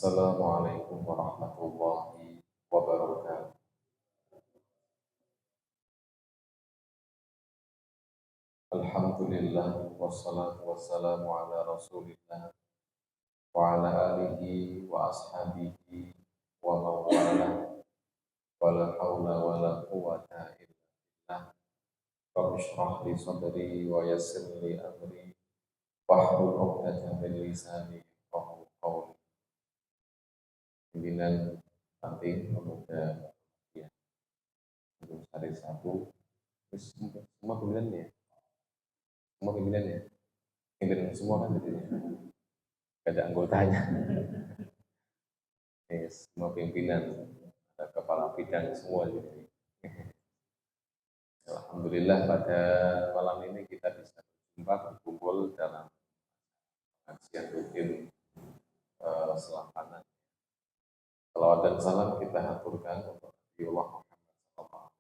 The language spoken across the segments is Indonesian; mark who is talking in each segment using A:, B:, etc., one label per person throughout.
A: Assalamualaikum warahmatullahi wabarakatuh. Alhamdulillah wassalatu wassalamu ala Rasulillah wa ala alihi wa ashabihi wa mawala wa la hawla wa la quwata illa billah. Rabbi shrah li sadri wa yassir li amri wahlul 'uqdatam min lisani yafqahu qawli. Pimpinan nanti pemuda ya, untuk hari Sabtu, semua pimpinan ya, semua pimpinan ya. Pimpinan semua kan jadinya, gak ada anggotanya. Semua pimpinan, ada kepala bidang semua jadi. Alhamdulillah pada malam ini kita bisa berkumpul dalam kajian rutin selama salawat dan salam kita aturkan untuk Nabiullah Muhammad SAW.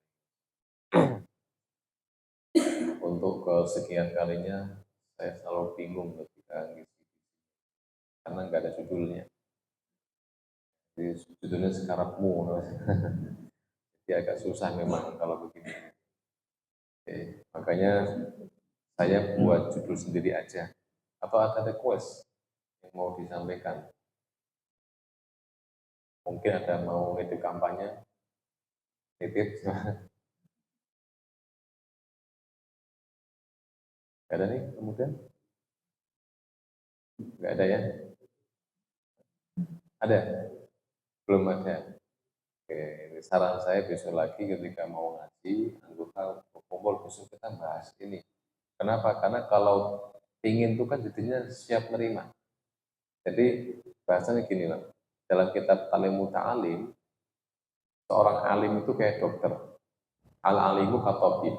A: Untuk kesekian kalinya saya selalu bingung ketika ngisi karena nggak ada judulnya. Jadi judulnya sekarapmu, jadi agak susah memang kalau begini. Makanya saya buat judul sendiri aja. Atau ada request yang mau disampaikan? Mungkin ada mau ide kampanye, titip. Gak ada nih kemudian? Gak ada ya? Ada? Belum ada. Oke, ini saran saya besok lagi ketika mau ngaji, anggota kumpul besok kita bahas ini. Kenapa? Karena kalau ingin itu kan jadinya siap menerima. Jadi bahasanya gini loh, dalam kitab Talimut Ta'alim, seorang alim itu kayak dokter. Al-alimu katobib.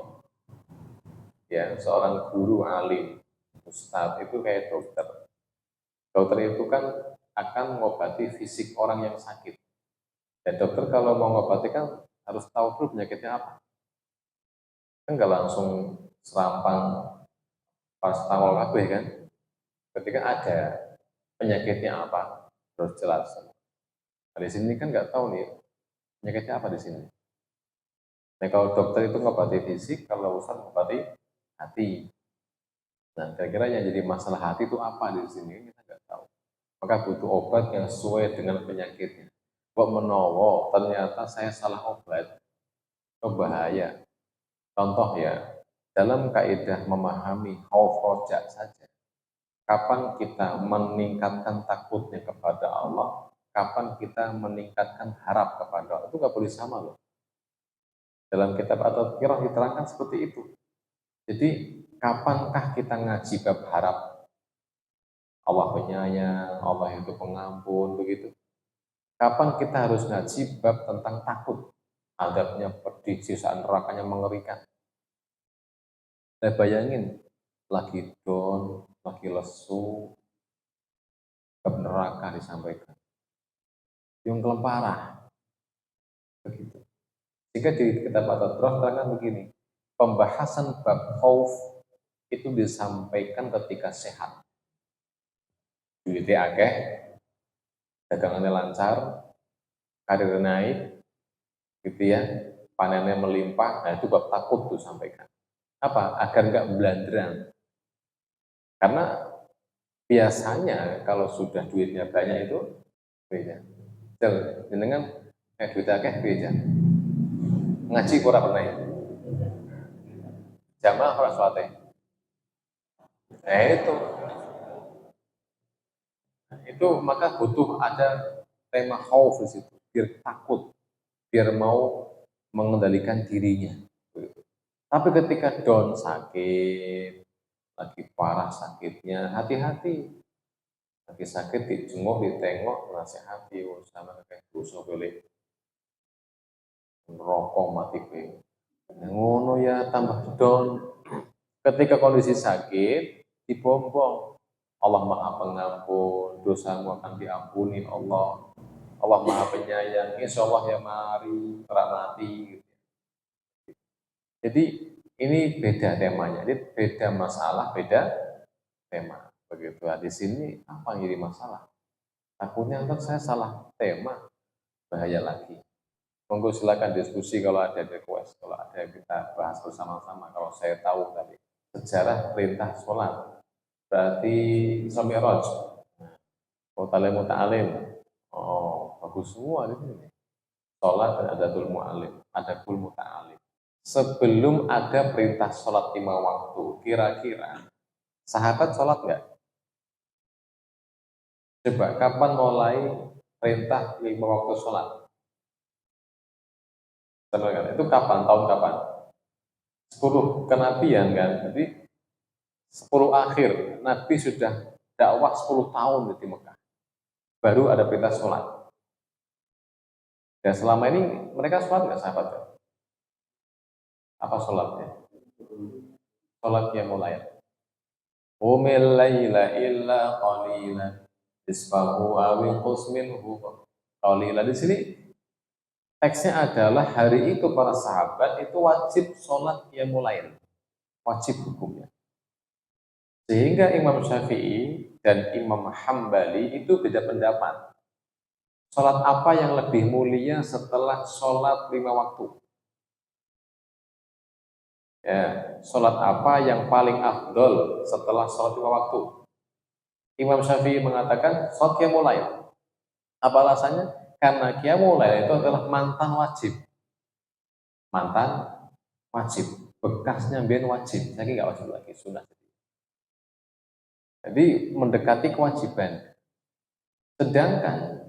A: Ya, seorang guru alim, ustadz itu kayak dokter. Dokter itu kan akan mengobati fisik orang yang sakit. Dan dokter kalau mau mengobati kan harus tahu dulu penyakitnya apa. Kan nggak langsung serampang paracetamol kabeh kan. Ketika ada penyakitnya apa, terus jelas. Nah, di sini kan nggak tahu nih penyakitnya apa di sini. Nah, kalau dokter itu mengobati fisik, kalau ustadz mengobati hati. Nah, kira-kira yang jadi masalah hati itu apa di sini kita nggak tahu. Maka butuh obat yang sesuai dengan penyakitnya. Kok menowo, ternyata saya salah obat, itu bahaya. Contoh ya, dalam kaidah memahami khauf roja saja, kapan kita meningkatkan takutnya kepada Allah, kapan kita meningkatkan harap kepada Allah, itu nggak boleh sama loh. Dalam kitab atau kirah diterangkan seperti itu. Jadi, kapankah kita ngaji bab harap? Allah penyayang, Allah itu pengampun, begitu. Kapan kita harus ngaji bab tentang takut? Adabnya pedih, sisaan nerakanya mengerikan. Saya bayangin, lagi down, lagi lesu, bab neraka disampaikan. Yang parah, begitu. Jika di kitab At-Tadrah terangkan begini, pembahasan bab khauf itu disampaikan ketika sehat. Duitnya akeh, dagangannya lancar, karir naik, gitu ya, panennya melimpah, nah itu bab takut tuh sampaikan. Apa? Agar nggak belandrang. Karena biasanya kalau sudah duitnya banyak itu beda. Jenengan duit akeh beda. Ngaji ora pernah ya? Jamaah ora salate. Itu. Itu maka butuh ada tema khauf di situ, biar takut, biar mau mengendalikan dirinya. Tapi ketika down sakit, lagi parah sakitnya, hati-hati. Lagi sakit dijenguk, ditengok, nasihati, sama kayak dosa boleh rokok mati kowe. Ngono ya tambah down. Ketika kondisi sakit, dibombong. Allah Maha Pengampun, dosamu akan diampuni Allah. Allah Maha Penyayang, insya Allah ya mari rahmati. Jadi ini beda temanya, jadi beda masalah, beda tema. Begitu. Di sini apa yang jadi masalah? Takutnya ntar saya salah tema, bahaya lagi. Monggo silakan diskusi kalau ada request, kalau ada kita bahas bersama-sama. Kalau saya tahu tadi sejarah perintah sholat, berarti Isra Mi'raj, oh talim muta'alim, oh bagus semua di sini. Sholat dan adatul mu'alim, adabul muta'alim. Sebelum ada perintah sholat 5 waktu, kira-kira sahabat sholat nggak? Coba kapan mulai perintah 5 waktu sholat? Itu kapan? Tahun kapan? 10 kenabian kan? Jadi 10 akhir, Nabi sudah dakwah 10 tahun di Mekah. Baru ada perintah sholat. Dan selama ini mereka sholat nggak sahabat? Apa sholatnya? Sholatnya mulai. Qumil laila illa qalila isfahu awil qusminhu qalila. Di sini teksnya adalah hari itu para sahabat itu wajib sholat qiyamul lail. Wajib hukumnya. Sehingga Imam Syafi'i dan Imam Hambali itu beda pendapat. Sholat apa yang lebih mulia setelah sholat 5 waktu? Ya, sholat apa yang paling afdol setelah sholat 5 waktu? Imam Syafi'i mengatakan sholat qiyamul lail. Apa alasannya? Karena qiyamul lail itu adalah mantan wajib. Mantan wajib. Bekasnya biar wajib. Jadi nggak wajib lagi, sunnah. Jadi mendekati kewajiban. Sedangkan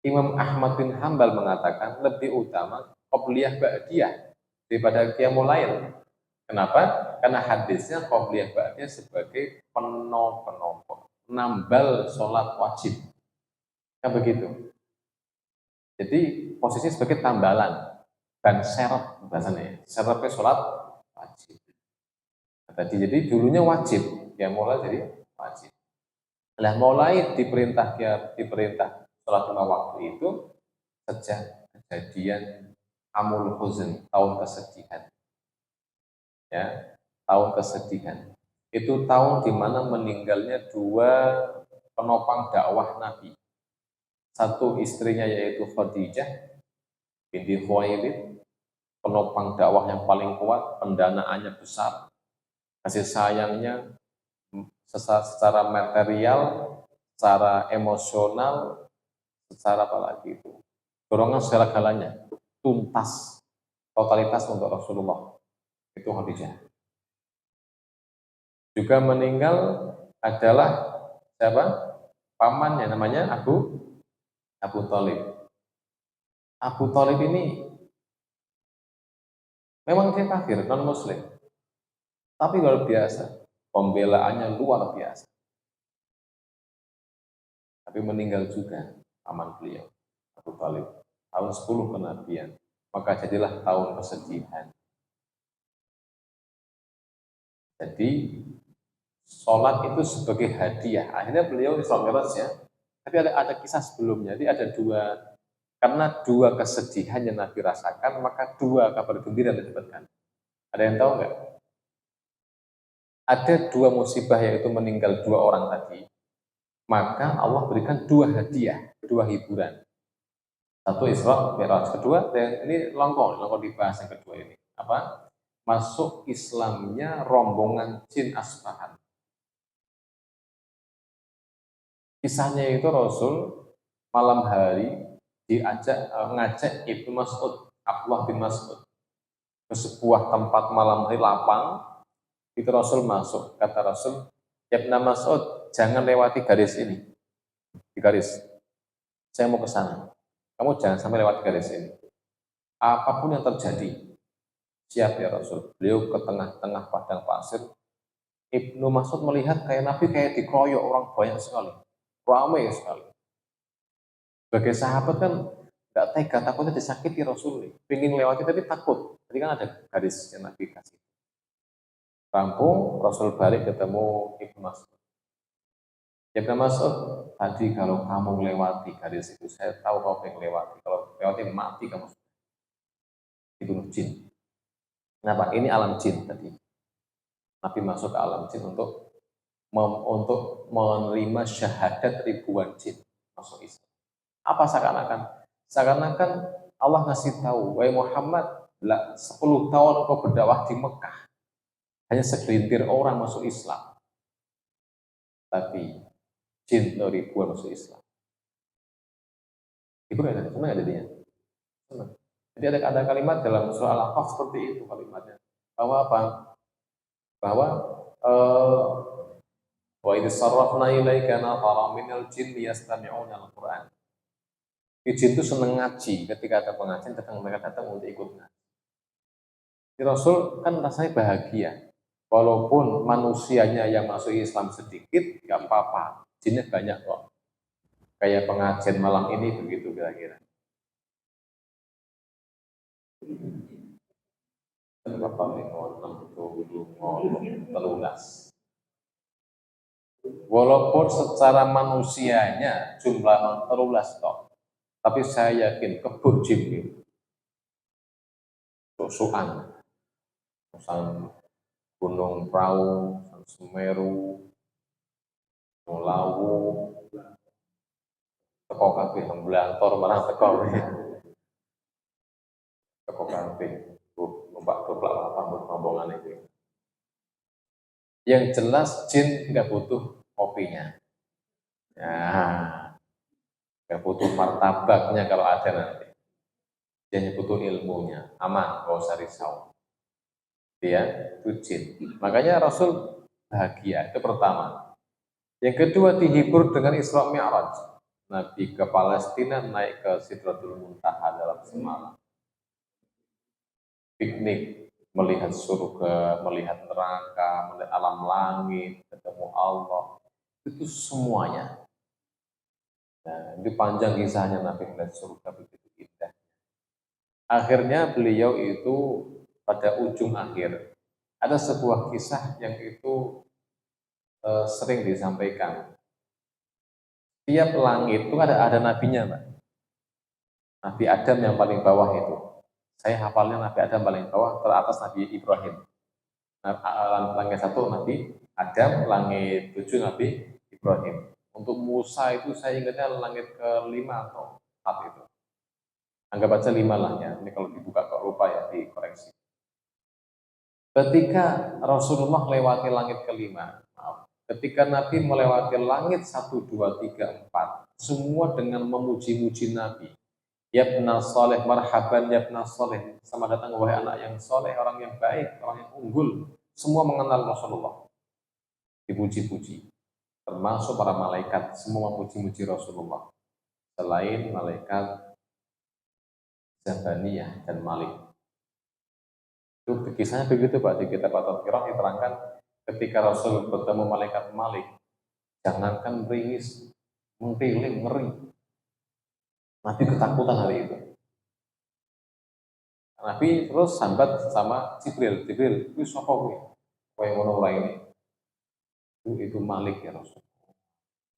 A: Imam Ahmad bin Hambal mengatakan lebih utama qobliyah ba'diyah daripada qiyamul lail. Kenapa? Karena hadisnya qobliyah ba'diyah sebagai penopang, nambal sholat wajib. Kan begitu. Jadi posisi sebagai tambalan dan syarat bahasanya ya. Syaratnya sholat wajib. Tadi jadi dulunya wajib, ya mulai jadi wajib. Nah mulai diperintah sholat 5 waktu itu sejak kejadian Amul Huzn, tahun kesedihan. Ya, tahun kesedihan. Itu tahun di mana meninggalnya 2 penopang dakwah Nabi. Satu istrinya yaitu Khadijah binti Khuwailid, penopang dakwah yang paling kuat, pendanaannya besar, kasih sayangnya secara material, secara emosional, secara apa lagi itu, dorongan segala galanya, tuntas, totalitas untuk Rasulullah, itu Khadijah. Juga meninggal adalah siapa? Pamannya namanya Abu Thalib. Abu Thalib ini memang dia kafir, non muslim, tapi luar biasa, pembelaannya luar biasa. Tapi meninggal juga paman beliau, Abu Thalib, tahun 10 kenabian. Maka jadilah tahun kesedihan. Jadi sholat itu sebagai hadiah. Akhirnya beliau Isra Mi'raj ya. Tapi ada kisah sebelumnya. Jadi ada karena 2 kesedihan yang Nabi rasakan, maka 2 kabar gembira yang didapatkan. Ada yang tahu nggak? Ada 2 musibah, yaitu meninggal 2 orang tadi. Maka Allah berikan 2 hadiah, 2 hiburan. Satu Isra Mi'raj, kedua, dan ini longkong dibahas yang kedua ini. Apa? Masuk Islamnya rombongan jin Asbahan. Kisahnya itu Rasul malam hari ngajak Ibnu Mas'ud, Abdullah bin Mas'ud, ke sebuah tempat malam hari lapang. Itu Rasul masuk, kata Rasul, Ibnu Mas'ud, jangan lewati garis ini, di garis. Saya mau ke sana. Kamu jangan sampai lewati garis ini. Apapun yang terjadi, siap ya Rasul. Beliau ke tengah-tengah padang pasir. Ibnu Mas'ud melihat kayak Nabi kayak dikeroyok orang banyak sekali, ramai sekali. Sebagai sahabat kan nggak tega, takutnya disakiti Rasul. Pingin lewati tapi takut. Jadi kan ada garis yang Nabi kasih. Rampung, Rasul balik ketemu Ibnu Mas'ud. Ibnu Mas'ud, tadi kalau kamu lewati garis itu, saya tahu kau pengen lewati. Kalau lewati mati kamu. Itu jin. Kenapa? Ini alam jin tadi. Nabi masuk ke alam jin untuk menerima syahadat ribuan jin. masuk Islam. Apa seakan-akan? Seakan-akan Allah ngasih tahu, wahai Muhammad, 10 tahun engkau berdakwah di Mekah, hanya segelintir orang masuk Islam, tapi jin ribuan masuk Islam. Ibu nggak senang nggak jadinya? Senang. Jadi ada kalimat dalam surah Al-Ahqaf seperti itu kalimatnya. Bahwa apa? Bahwa wa idh sarrafna ilaika nafara minal jin yastami'una al-Qur'an. Jin itu senang ngaji, ketika ada pengajian mereka datang untuk ikut ngaji. Jadi Rasul kan rasanya bahagia. Walaupun manusianya yang masuk Islam sedikit, nggak apa-apa. Jinnya banyak kok. Kayak pengajian malam ini begitu kira-kira. Walaupun secara manusianya jumlah 13 toh, tapi saya yakin kebun jin itu susuan, Gunung Prau, Semeru, Lawu, teko kabeh Belantor marang teko kabeh numpak doplak papan rombongan itu. Yang jelas jin nggak butuh kopinya, ya nggak butuh martabaknya kalau ada nanti. Dia hanya butuh ilmunya, aman, nggak usah risau. Dia itu jin. Makanya Rasul bahagia, itu pertama. Yang kedua dihibur dengan Isra Mi'raj. Nabi ke Palestina naik ke Sidratul Muntaha dalam semalam. Piknik, melihat surga, melihat neraka, melihat alam langit, ketemu Allah. Itu semuanya. Nah, itu panjang kisahnya Nabi melihat surga begitu indah. Akhirnya beliau itu pada ujung akhir ada sebuah kisah yang itu sering disampaikan. Tiap langit itu ada nabinya, Pak. Nabi Adam yang paling bawah itu. Saya hafalnya Nabi Adam paling bawah, teratas Nabi Ibrahim. Langit 1 Nabi Adam, langit 7 Nabi Ibrahim. Untuk Musa itu saya ingatnya langit ke-5 atau 4 itu. Anggap aja 5 lah ya, ini kalau dibuka kok lupa ya, dikoreksi. Ketika Rasulullah lewati langit ke-5, ketika Nabi melewati langit 1, 2, 3, 4, semua dengan memuji-muji Nabi. Ya benar soleh, marhaban ya benar soleh. Sama datang wahai anak yang soleh, orang yang baik, orang yang unggul. Semua mengenal Rasulullah. Dipuji-puji. Termasuk para malaikat, semua memuji-muji Rasulullah. Selain malaikat Zabaniyah dan Malik. Itu kisahnya begitu Pak, di kitab At-Tadhkirah diterangkan ketika Rasul bertemu malaikat Malik, jangankan beringis, mengkeliling, ngeri. Nabi ketakutan hari itu. Nabi terus sambat sama Jibril, itu sapa kowe? Kowe ngono ora ini. Itu Malik ya Rasul.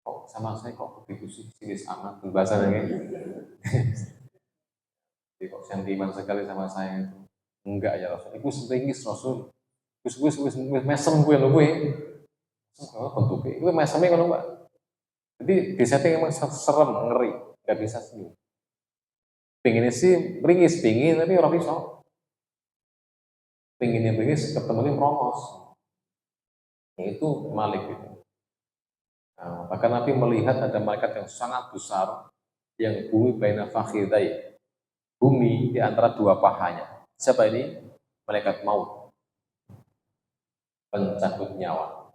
A: Kok sama saya kok begitu sih, sinis amat bahasanya gitu. Jadi kok sentimen sekali sama saya itu. Enggak ya Rasul, iku seringis Rasul. Wis mesem kowe lho kowe. Oh, bentuknya, itu mesemnya ngono Pak. Jadi di setting emang serem, ngeri, nggak bisa senyum. Pinginnya sih ringis, pingin tapi orang bisa. Pinginnya ringis, ketemunya merongos. Itu Malik itu. Nah, bahkan Nabi melihat ada malaikat yang sangat besar yang bumi baina fakhidai. Bumi di antara dua pahanya. Siapa ini? Malaikat maut. Pencabut nyawa.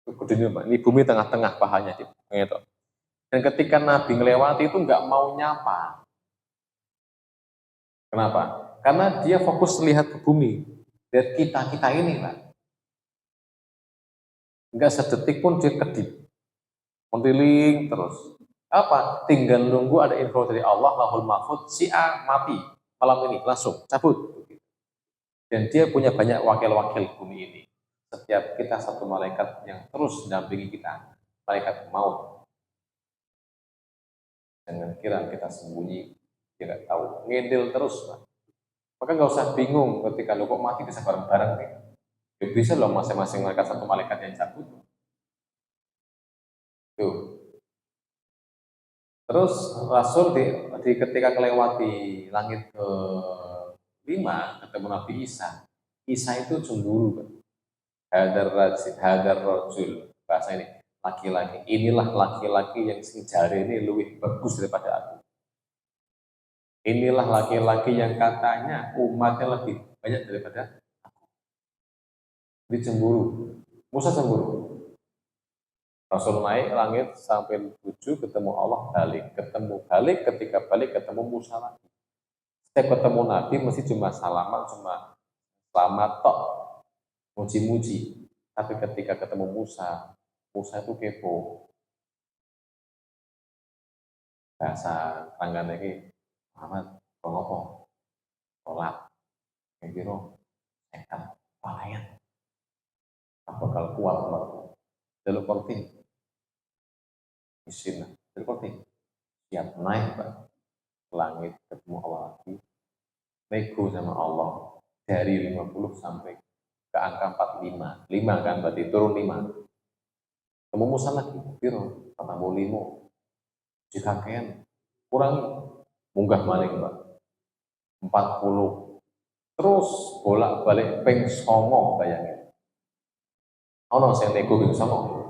A: Ini bumi tengah-tengah pahanya gitu. Dan ketika Nabi melewati itu nggak mau nyapa. Kenapa? Karena dia fokus lihat ke bumi. Lihat kita ini, Pak. Enggak sedetik pun dia kedip. Mentiling terus. Apa? Tinggal nunggu ada info dari Allah, Lahul Mahfud, si A mati malam ini, langsung cabut. Dan dia punya banyak wakil-wakil bumi ini. Setiap kita satu malaikat yang terus mendampingi kita, malaikat maut. Jangan kira kita sembunyi, tidak tahu. Ngedil terus, Pak. Maka nggak usah bingung ketika lo kok mati bisa bareng-bareng nih. Ya bisa loh masing-masing malaikat satu malaikat yang cabut. Tuh. Terus Rasul di ketika kelewati langit ke lima ketemu Nabi Isa. Isa itu cemburu, Pak. Hadar rajul, bahasa ini laki-laki. Inilah laki-laki yang sing jari ini lebih bagus daripada aku. Inilah laki-laki yang katanya umatnya lebih banyak daripada dia cemburu. Musa cemburu. Rasul naik langit sampai 7 ketemu Allah balik. Ketemu balik ketika balik ketemu Musa lagi. Setiap ketemu Nabi mesti cuma salaman, cuma selamat tok, muji-muji. Tapi ketika ketemu Musa, Musa itu kepo. Bahasa tanggane iki, Muhammad, apa? Sholat, yang kira, sekat, palayan. Apa bakal kuat, Pak? Jalur korting, isin, jalur korting. Siap naik, Pak. Langit ketemu Allah lagi. Nego sama Allah. Dari 50 sampai ke angka 45. 5 kan, berarti turun 5. Ketemu Musa lagi, kira, kata limo. Jika kurang munggah maling, Pak. 40. Terus bolak-balik ping songo, bayangin. Ono sing nego ping songo.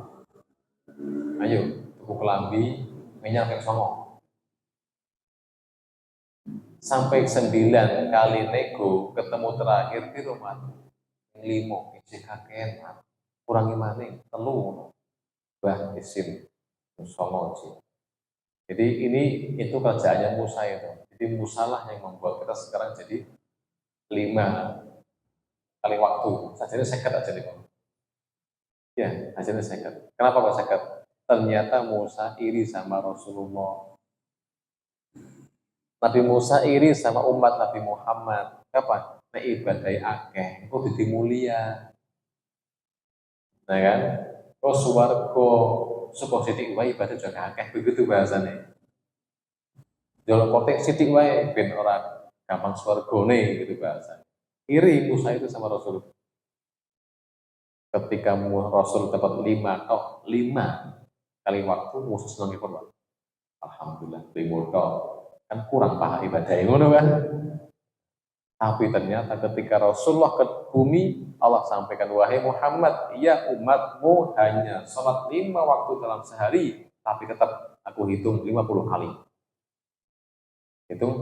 A: Ayo, tuku kelambi minyak ping songo. Sampai 9 kali nego, ketemu terakhir di rumah 5, isi kakean, kurangi maning, telu, bah isim, songo sih. Jadi ini itu kerjaannya Musa itu. Jadi Musa lah yang membuat kita sekarang jadi 5 kali waktu. Sajanya seket aja nih, Pak. Ya, hasilnya seket. Kenapa kok seket? Ternyata Musa iri sama Rasulullah. Nabi Musa iri sama umat Nabi Muhammad. Kapan? Nek ibadai akeh, itu jadi mulia. Nah kan? Terus suwargo, suka sitik wae ibadah juga akeh, begitu bahasanya. Jalur kotek sitik wae, ben orang gampang suwargone, gitu bahasa. Iri Musa itu sama Rasul. Ketika Rasul dapat 5, oh 5 kali waktu, Musa senang ikut. Alhamdulillah, 5 kan kurang paha ibadah yang ngono kan. Tapi ternyata ketika Rasulullah ke bumi, Allah sampaikan, wahai Muhammad, ya umatmu hanya sholat 5 waktu dalam sehari, tapi tetap aku hitung 50 kali. Hitung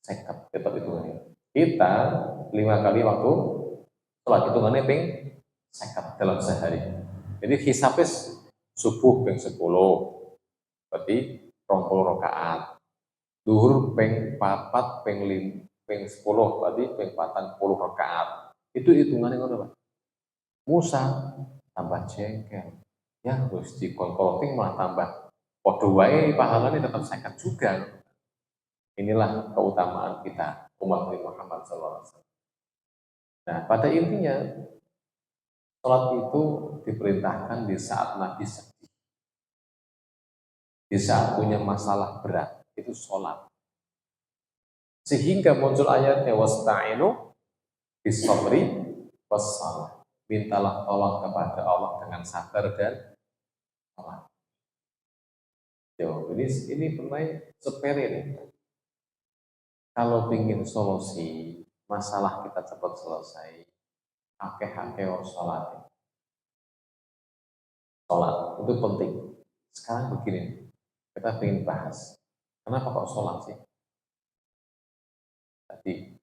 A: sekat, tetap hitungannya. Kita 5 kali waktu sholat hitungannya ping sekat dalam sehari. Jadi hisapnya subuh ping 10, berarti 20 rakaat. Duhur ping 4, ping 10, berarti ping 40 rakaat. Itu hitungannya ngono, Pak. Musa tambah jengkel. Ya harus dikongkoting malah tambah. Padha wae pahalanya tetap sekat juga. Inilah keutamaan kita umat Muhammad SAW. Nah, pada intinya sholat itu diperintahkan di saat Nabi sedih, di saat punya masalah berat, itu sholat. Sehingga muncul ayatnya wasta'inu bisabri wassalah. Mintalah tolong kepada Allah dengan sabar dan salat. Ini pemain sepele nih. Kalau ingin solusi masalah kita cepat selesai, akeh-akeh sholat. Sholat itu penting. Sekarang begini, kita ingin bahas, kenapa kok sholat sih? Tadi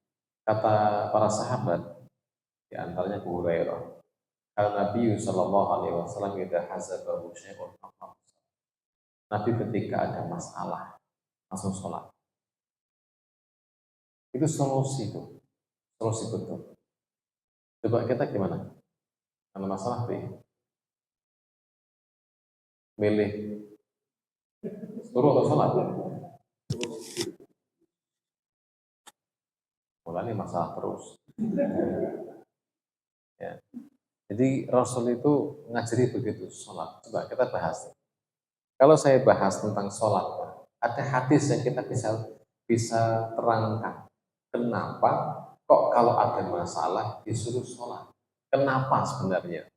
A: kata para sahabat, di antaranya Abu Hurairah, kalau Nabi Shallallahu Alaihi Wasallam tidak hasabahu syai'un. Nabi ketika ada masalah langsung sholat. Itu solusi itu, solusi betul. Coba kita gimana? Karena masalah tuh milih suruh atau sholat. Mulanya masalah terus. Ya. Jadi Rasul itu ngajari begitu sholat. Coba kita bahas. Kalau saya bahas tentang sholat, ada hadis yang kita bisa terangkan. Kenapa kok kalau ada masalah disuruh sholat? Kenapa sebenarnya?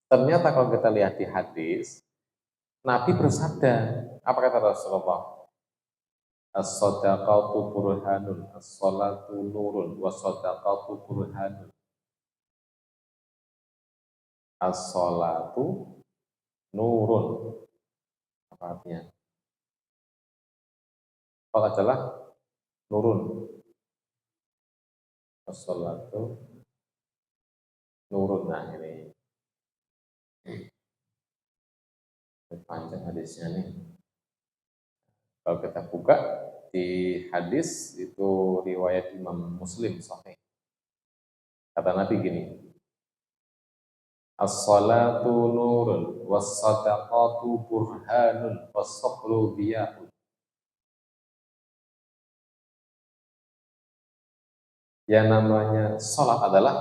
A: Ternyata kalau kita lihat di hadis, Nabi bersabda, apa kata Rasulullah? As-sadaqatu burhanun, as-salatu nurun, was-sadaqatu burhanun. As-salatu nurun. Apa artinya? Kalau adalah nurun. As-salatu nurun. Nah ini panjang hadisnya nih. Kalau kita buka di hadis itu riwayat Imam Muslim sahih. Kata Nabi gini, as-salatu nurun, was-sadaqatu burhanun, was-sabru diya'un. Yang namanya salat adalah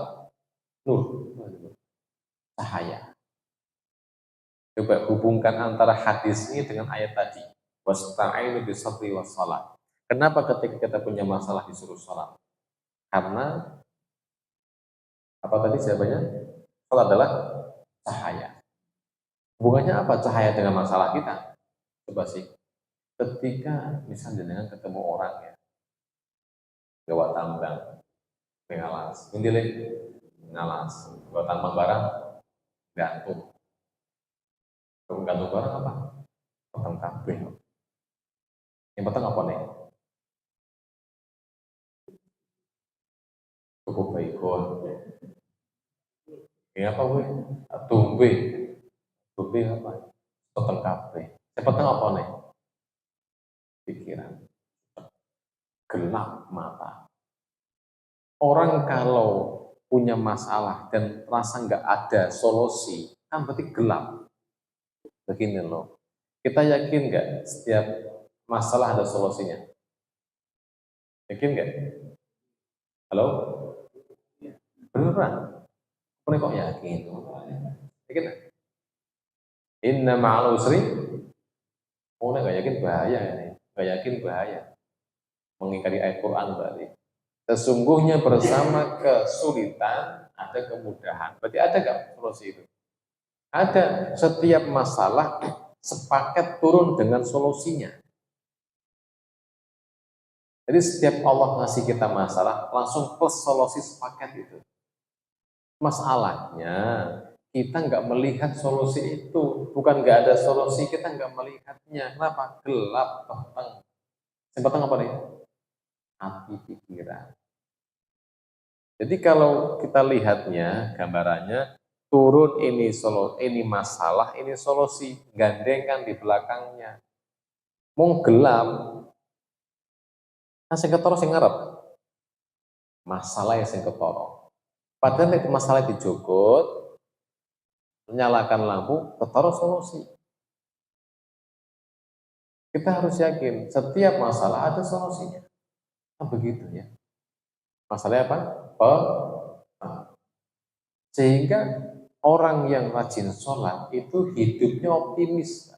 A: nur, cahaya. Coba hubungkan antara hadis ini dengan ayat tadi. Wasta'inu bisabri wassalat. Kenapa ketika kita punya masalah disuruh salat? Karena apa tadi jawabannya? Salat adalah cahaya. Hubungannya apa cahaya dengan masalah kita? Coba sih. Ketika misalnya dengan ketemu orang ya, lewat tambang, ngalas, mendilik, ngalas, lewat tambang barang, gantung. Gantung barang apa? Potong kabel. Yang potong apa nih? Cukup baikon. Ini apa gue? Tumbe. Tumbe apa? Potong kabel. Saya potong apa nih? Pikiran. Gelap mata. Orang kalau punya masalah dan rasa nggak ada solusi, kan berarti gelap. Begini loh. Kita yakin nggak setiap masalah ada solusinya? Yakin nggak? Halo? Beneran? Kok kok yakin? Yakin nggak? Inna ma'al usri. Oh, nggak yakin bahaya ini. Nggak yakin bahaya. Mengingkari ayat Quran berarti. Sesungguhnya bersama kesulitan ada kemudahan. Berarti ada nggak solusi itu? Ada. Setiap masalah sepaket turun dengan solusinya. Jadi setiap Allah ngasih kita masalah, langsung plus solusi sepaket itu. Masalahnya, kita nggak melihat solusi itu. Bukan nggak ada solusi, kita nggak melihatnya. Kenapa? Gelap, petang. Yang petang apa nih? Api pikiran. Jadi kalau kita lihatnya, gambarannya, turun ini masalah, ini solusi. Gandengan di belakangnya. Mau gelap, nah sing ketara sing ngarep. Masalah yang sing ketara. Padahal itu masalah dijogot, menyalakan lampu, ketara solusi. Kita harus yakin setiap masalah ada solusinya. Nah, begitu ya. Masalahnya apa? Sehingga orang yang rajin sholat itu hidupnya optimis.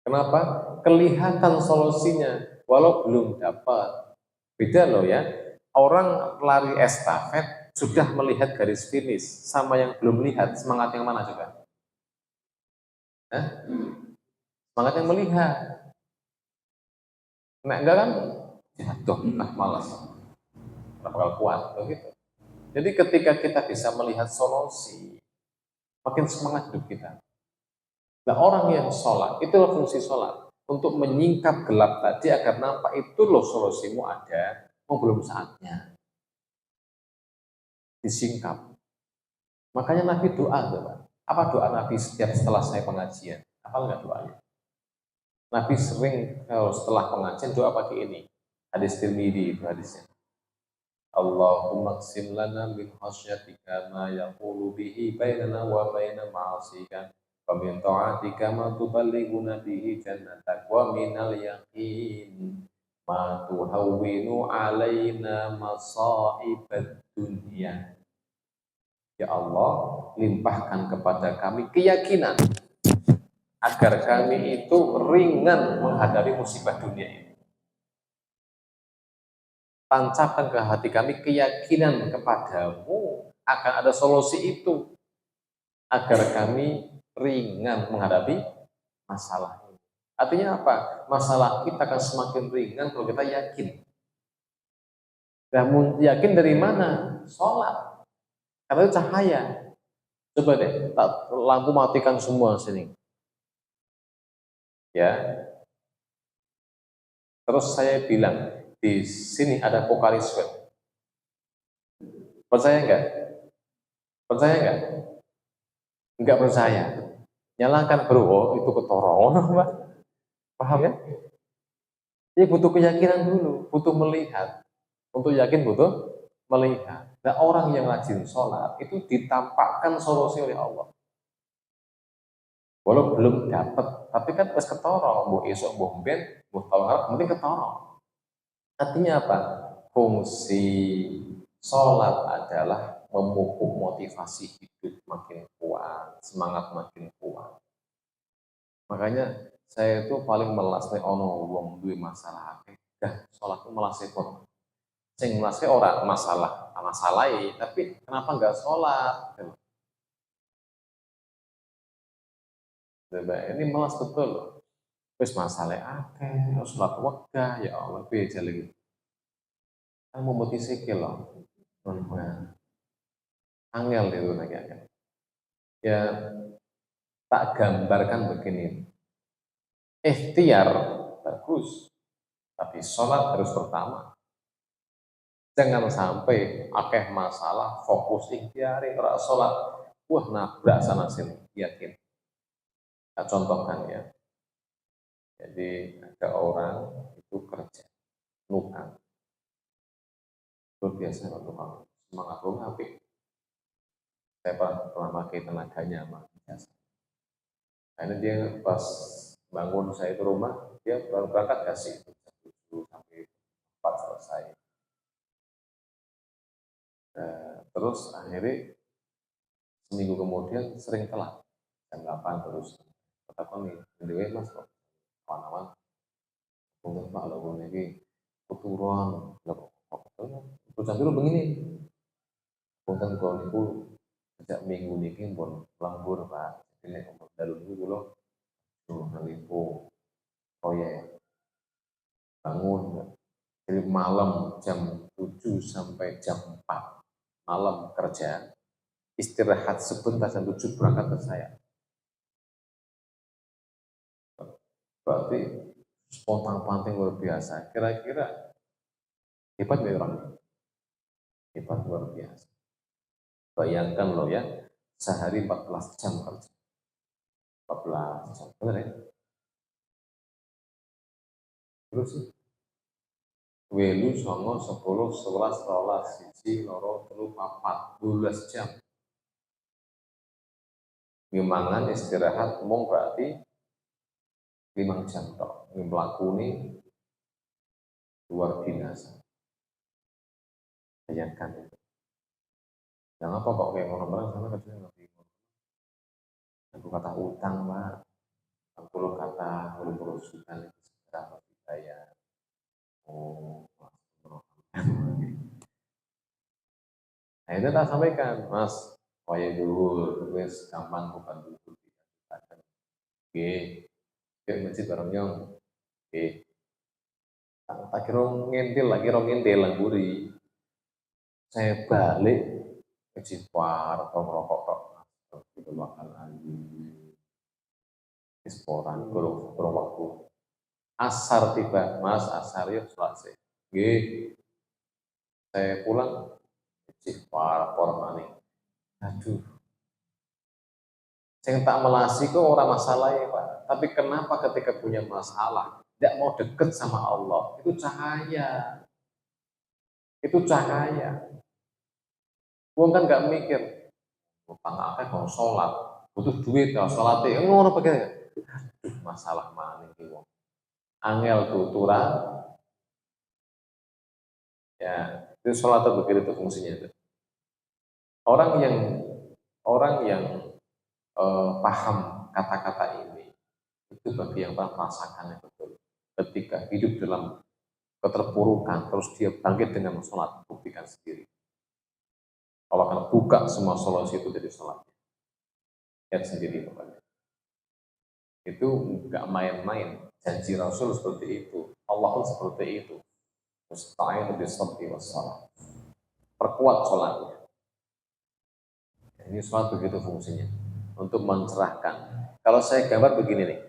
A: Kenapa? Kelihatan solusinya, walau belum dapat. Beda loh ya. Orang lari estafet sudah melihat garis finish, sama yang belum lihat, semangat yang mana juga? Semangat yang melihat. Nah, enggak kan? Jatuh, malas. Bakal kuat, begitu. Jadi ketika kita bisa melihat solusi, makin semangat hidup kita. Nah orang yang sholat, itulah fungsi sholat. Untuk menyingkap gelap tadi agar nampak itu loh solusimu ada, mau belum saatnya. Disingkap. Makanya Nabi doa, Pak. Apa doa Nabi setiap setelah saya pengajian? Apa enggak doanya? Nabi sering kalau setelah pengajian doa pakai ini. Hadis Tirmidzi itu hadisnya. Allahumma qsim lana min khasyatika ma yaqulu bihi bainana wa baina ma'asika wa min ta'atika ma tuballighuna bihi jannatak wa minal yaqin ma tuhawwinu alaina masa'ibad dunya. Ya Allah, limpahkan kepada kami keyakinan agar kami itu ringan menghadapi musibah dunia ini. Tancapkan ke hati kami keyakinan kepadamu akan ada solusi itu agar kami ringan menghadapi masalah ini. Artinya apa? Masalah kita akan semakin ringan kalau kita yakin. Dan yakin dari mana? Sholat. Karena itu cahaya. Coba deh, lampu matikan semua sini. Ya. Terus saya bilang, di sini ada Pocari Sweat. Percaya nggak? Percaya nggak? Nggak percaya. Nyalakan bro, oh, itu ketorong, Pak. Paham ya? Jadi butuh keyakinan dulu, butuh melihat. Untuk yakin butuh melihat. Nah, orang yang rajin sholat itu ditampakkan solusi oleh Allah. Walau belum dapat, tapi kan pas ketorong, bu esok, bu ben, bu tahun penting ketorong. Artinya apa? Fungsi sholat adalah memupuk motivasi hidup makin kuat, semangat makin kuat. Makanya saya itu paling melas nih ono wong duwe masalah akeh. Dah sholat itu melas ekor. Sing melas orang masalah, tapi kenapa enggak sholat? Coba ini melas betul loh. Wis masalah akeh, sholat wegah ya Allah beda lagi. Kan memutuskan loh. Angel itu lagi. Ya tak gambarkan begini. Ikhtiar bagus, tapi sholat harus pertama. Jangan sampai akeh masalah fokus ikhtiari ora sholat. Wah nabrak sana sini, yakin. Kita contohkan ya. Jadi ada orang itu kerja, nukan. Itu biasa tukang semangat lu ngapain? Saya pernah pakai tenaganya sama biasa. Nah, ini dia pas bangun saya ke rumah, dia baru berangkat kasih itu jam 7 sampai 4 selesai. Terus akhirnya seminggu kemudian sering telat jam 8 terus. Katakan nih, dewe mas kok kawan-kawan, mungkin pak kalau ini keturun, kok dulu begini, mungkin kalau niku sejak minggu niki pun lembur pak, jadi nek dalu niku kula nalipo proyek bangun dari malam jam 7 sampai jam 4 malam kerja, istirahat sebentar jam 7 berangkat ke saya. Berarti spontan-panting luar biasa. Kira-kira hebat nggak orang? Hebat luar biasa. Bayangkan loh ya, sehari 14 jam kerja. 14 jam, benar ya? Terus sih, welu songo 10, 11, 12, siji, loro, telu, 4, 12 jam. Ngimangan istirahat, ngomong berarti 5 jam tok. Ngelakuni luar biasa. Bayangkan itu. Yang apa kok kayak ngono barang sama kerjanya nggak bingung. Aku kata utang pak, aku kata belum juta itu segera harus dibayar. Oh, nah itu tak sampaikan, Mas. Waya dulu, wes gampang bukan dulu. Oke, ke masjid bareng nyong. Oke, tak kira ngintil lagi, ngintil langguri. Saya balik ke Cipar, rokok kok. Itu makan lagi. Isporan, kurang waktu. Asar tiba, Mas, asar yuk sholat sih. Oke, saya pulang Cipar, Pormani. Aduh, saya tak melasi kok orang masalah ya Pak. Tapi kenapa ketika punya masalah tidak mau deket sama Allah? Itu cahaya. Itu cahaya. Wong kan nggak mikir, utang apa kalau sholat, butuh duit kalau sholat itu ngono pakai. Aduh, masalah mana nih wong. Angel tuturan, ya itu sholat itu begitu tuh fungsinya itu. Orang yang paham kata-kata ini itu bagi yang pernah merasakannya betul. Ketika hidup dalam keterpurukan, terus dia bangkit dengan sholat, buktikan sendiri. Allah akan buka semua solusi itu dari sholat. Lihat sendiri pokoknya. Itu nggak main-main. Janji Rasul seperti itu. Allah pun seperti itu. Musta'in bisabri wassalam. Perkuat sholatnya. Ini sholat begitu fungsinya. Untuk mencerahkan. Kalau saya gambar begini nih.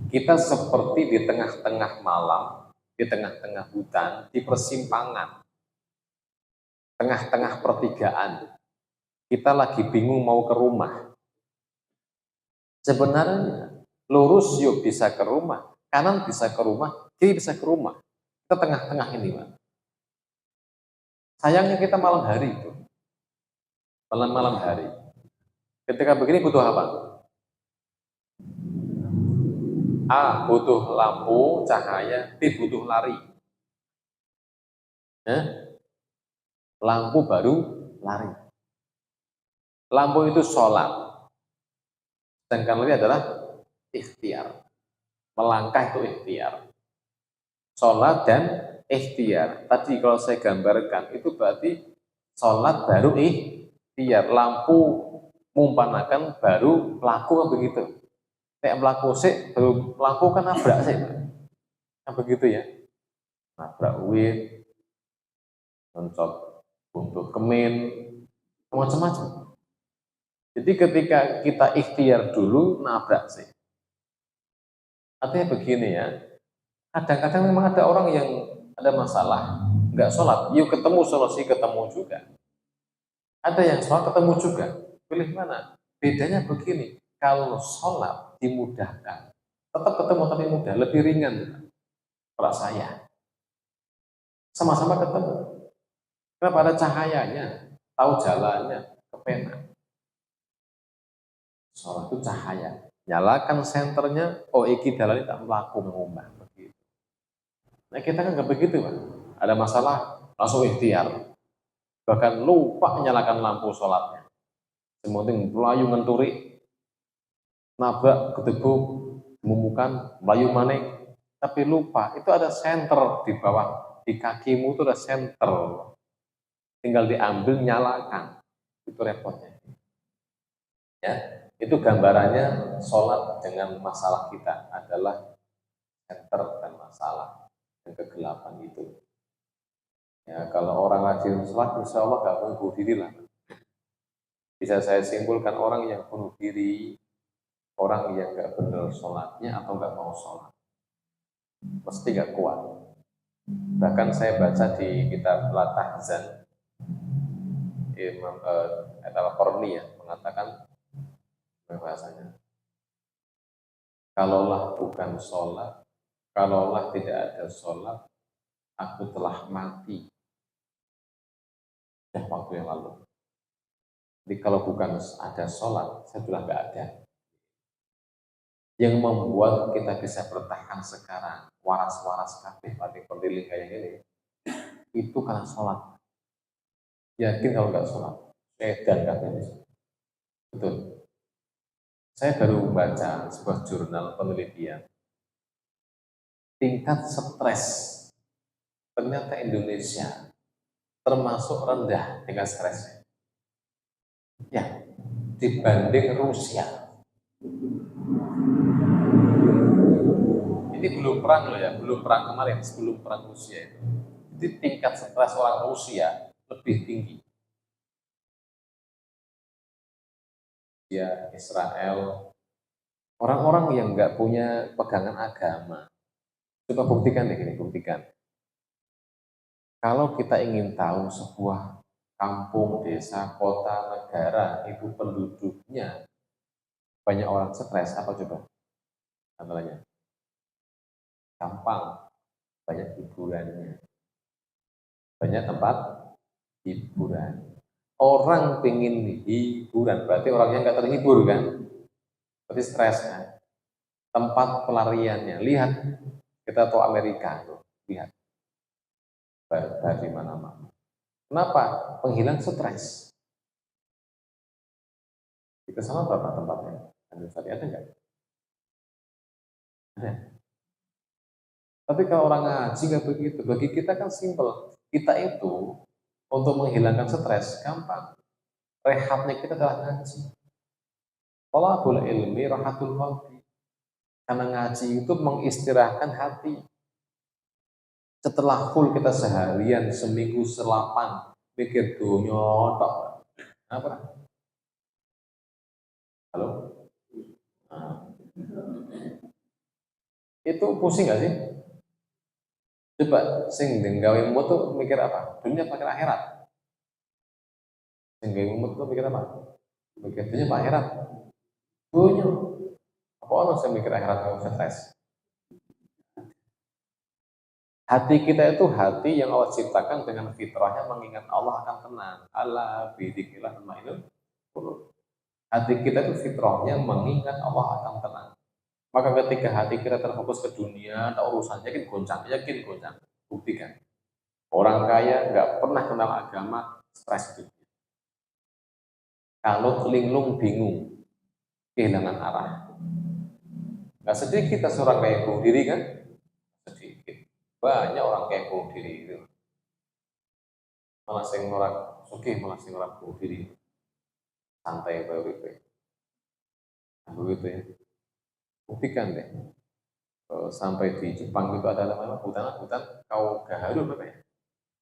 A: Kita seperti di tengah-tengah malam, di tengah-tengah hutan, di persimpangan, tengah-tengah pertigaan. Kita lagi bingung mau ke rumah. Sebenarnya lurus yuk bisa ke rumah, kanan bisa ke rumah, kiri bisa ke rumah. Kita tengah-tengah ini, Pak. Sayangnya kita malam hari itu. Malam-malam hari. Ketika begini butuh apa? A. Butuh lampu, cahaya. B. Butuh lari. Lampu baru lari. Lampu itu sholat. Sedangkan lari adalah ikhtiar. Melangkah itu ikhtiar. Sholat dan ikhtiar. Tadi kalau saya gambarkan, itu berarti sholat baru ikhtiar. Lampu mumpanakan baru pelaku kan begitu. Kayak pelaku sih, baru pelaku kan nabrak sih. Kan begitu ya. Nabrak uit, mencot buntut kemin, macam-macam. Jadi ketika kita ikhtiar dulu, nabrak sih. Artinya begini ya, kadang-kadang memang ada orang yang ada masalah, nggak sholat, yuk ketemu solusi, ketemu juga. Ada yang sholat ketemu juga, pilih mana? Bedanya begini, kalau sholat dimudahkan, tetap ketemu tapi mudah, lebih ringan kalau saya. Sama-sama ketemu. Kenapa ada cahayanya, tahu jalannya, kepenak. Sholat itu cahaya. Nyalakan senternya, oh iki dalane tak melaku mengubah begitu. Nah kita kan nggak begitu, Pak. Ada masalah, langsung ikhtiar. Bahkan lupa nyalakan lampu sholatnya. Sementing melayu ngenturi, nabrak, gedebuk, memukan, melayu manik, tapi lupa. Itu ada senter di bawah, di kakimu itu ada senter. Tinggal diambil, nyalakan. Itu repotnya. Ya, itu gambarannya sholat dengan masalah kita adalah senter dan masalah dan kegelapan itu. Ya, kalau orang rajin sholat, insya Allah gak bunuh diri lah. Bisa saya simpulkan orang yang bunuh diri, orang yang gak benar sholatnya atau gak mau sholat, mesti gak kuat. Bahkan saya baca di kitab Latahzan, Imam Al-Qarni ya, mengatakan bahasanya, kalaulah bukan sholat, kalaulah tidak ada sholat, aku telah mati dah waktu yang lalu. Jadi kalau bukan ada sholat, saya sudah nggak ada. Yang membuat kita bisa bertahan sekarang, waras-waras kabeh pada pendiling kayak ini, itu karena sholat. Yakin kalau nggak sholat, edan kabeh. Betul. Saya baru baca sebuah jurnal penelitian. Tingkat stres ternyata Indonesia termasuk rendah tingkat stresnya. Ya, dibanding Rusia. Ini belum perang loh ya, belum perang kemarin, sebelum perang Rusia itu. Jadi tingkat stres orang Rusia lebih tinggi. Ya, Israel, orang-orang yang nggak punya pegangan agama. Coba buktikan deh ini, buktikan. Kalau kita ingin tahu sebuah kampung, desa, kota, negara, itu penduduknya banyak orang stres, apa coba? Antaranya, gampang, banyak hiburannya. Banyak tempat hiburan. Orang pengen hiburan, berarti orangnya nggak terhibur kan? Berarti stres kan? Tempat pelariannya, lihat, kita tahu Amerika, tuh. Lihat, dari mana-mana. Kenapa? Penghilang stres. Di sana berapa tempatnya? Indonesia ada nggak? Ada. Tapi kalau orang ngaji nggak begitu. Bagi kita kan simpel. Kita itu untuk menghilangkan stres gampang. Rehabnya kita adalah ngaji. Thalabul ilmi rahatul qalbi. Karena ngaji itu mengistirahatkan hati. Setelah full kita seharian, seminggu selapan, mikir dunia, tok. Apa? Halo? Nah, itu pusing gak sih? Coba, sing gawe mood tuh mikir apa? Dunia apa akhirat? Sing gawe mood tuh mikir apa? Mikir dunia apa akhirat? Dunia. Apa orang saya mikir akhirat kalau stres? Hati kita itu hati yang Allah ciptakan dengan fitrahnya mengingat Allah akan tenang. Allah bidikilah itu. Hati kita itu fitrahnya mengingat Allah akan tenang. Maka ketika hati kita terfokus ke dunia, tak urusan, yakin goncang. Buktikan. Orang kaya nggak pernah kenal agama, stres itu. Kalau linglung bingung, kehilangan arah. Nggak sedikit kita seorang kayak bunuh diri kan? Sedikit. Banyak orang kayak bunuh diri itu. Malah sing orang oke, malah sing orang bunuh diri. Santai baik-baik. Nah, begitu ya. Buktikan deh. Sampai di Jepang itu ada namanya hutan Kaugaharu namanya.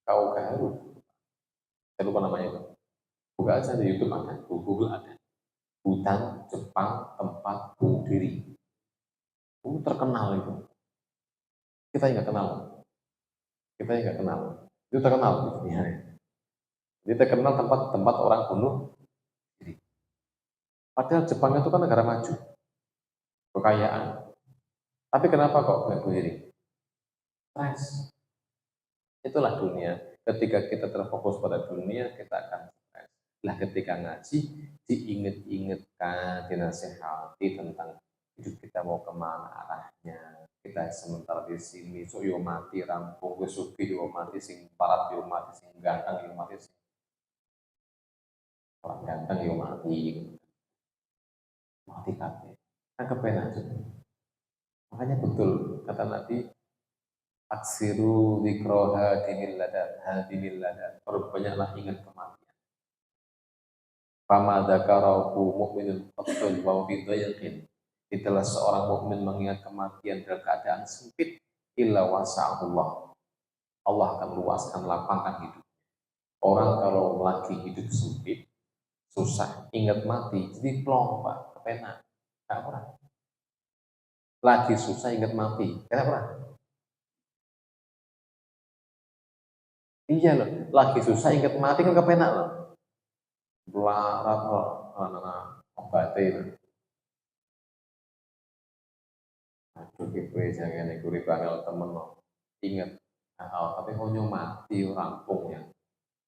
A: Kaugaharu. Saya lupa namanya itu. Buka aja di YouTube ada, Google ada. Hutan Jepang tempat bunuh diri. Itu terkenal itu. Kita nggak kenal. Kita nggak kenal. Itu terkenal di dunia. Jadi terkenal tempat orang bunuh diri. Padahal Jepang itu kan negara maju, kekayaan. Tapi kenapa kok nggak bunuh diri? Stres. Itulah dunia. Ketika kita terfokus pada dunia, kita akan stres. Nah, ketika ngaji, diinget-ingetkan, dinasehati tentang hidup kita mau kemana arahnya. Kita sementara di sini, so yo mati rampung, gue suki yo mati, sing parat yo mati, sing ganteng yo mati, sing orang ganteng yo mati, mati kabeh. Kan kepenak. Makanya betul kata Nabi, aksiru dzikra hadimil ladat. Perbanyaklah ingat kematian. Fama dzakarahu mu'minun qattun wa fi dhayqin. Itulah seorang mukmin mengingat kematian dalam keadaan sempit illa wasa'ullah. Allah akan luaskan lapangan hidup. Orang kalau lagi hidup sempit, susah, ingat mati, jadi plong, Pak, kepenak. Enggak pernah. Lagi susah ingat mati, kenapa? Iya loh, lagi susah ingat mati kan kepenak loh. Belarat loh, anak-anak obatnya itu. Aduh, gitu jangan ikut panel temen loh. Ingat, tapi hanya mati rampung ya.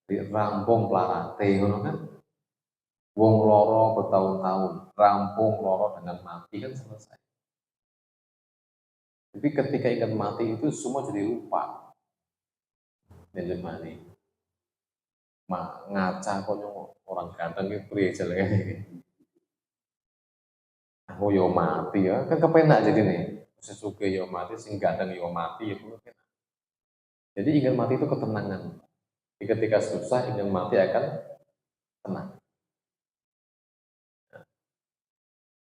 A: Di rampung pelarate, ngono kan? Wong loro bertahun-tahun, rampung loro dengan mati kan selesai. Tapi ketika ingat mati itu semua jadi lupa. Dan mati. Ngaca konyol orang ganteng itu pria jelek. Aku yo mati ya, kan kepenak jadi nih. Sesuka yo mati, sing ganteng yo mati ya kepenak. Jadi ingat mati itu ketenangan. Jadi ketika susah ingat mati akan tenang.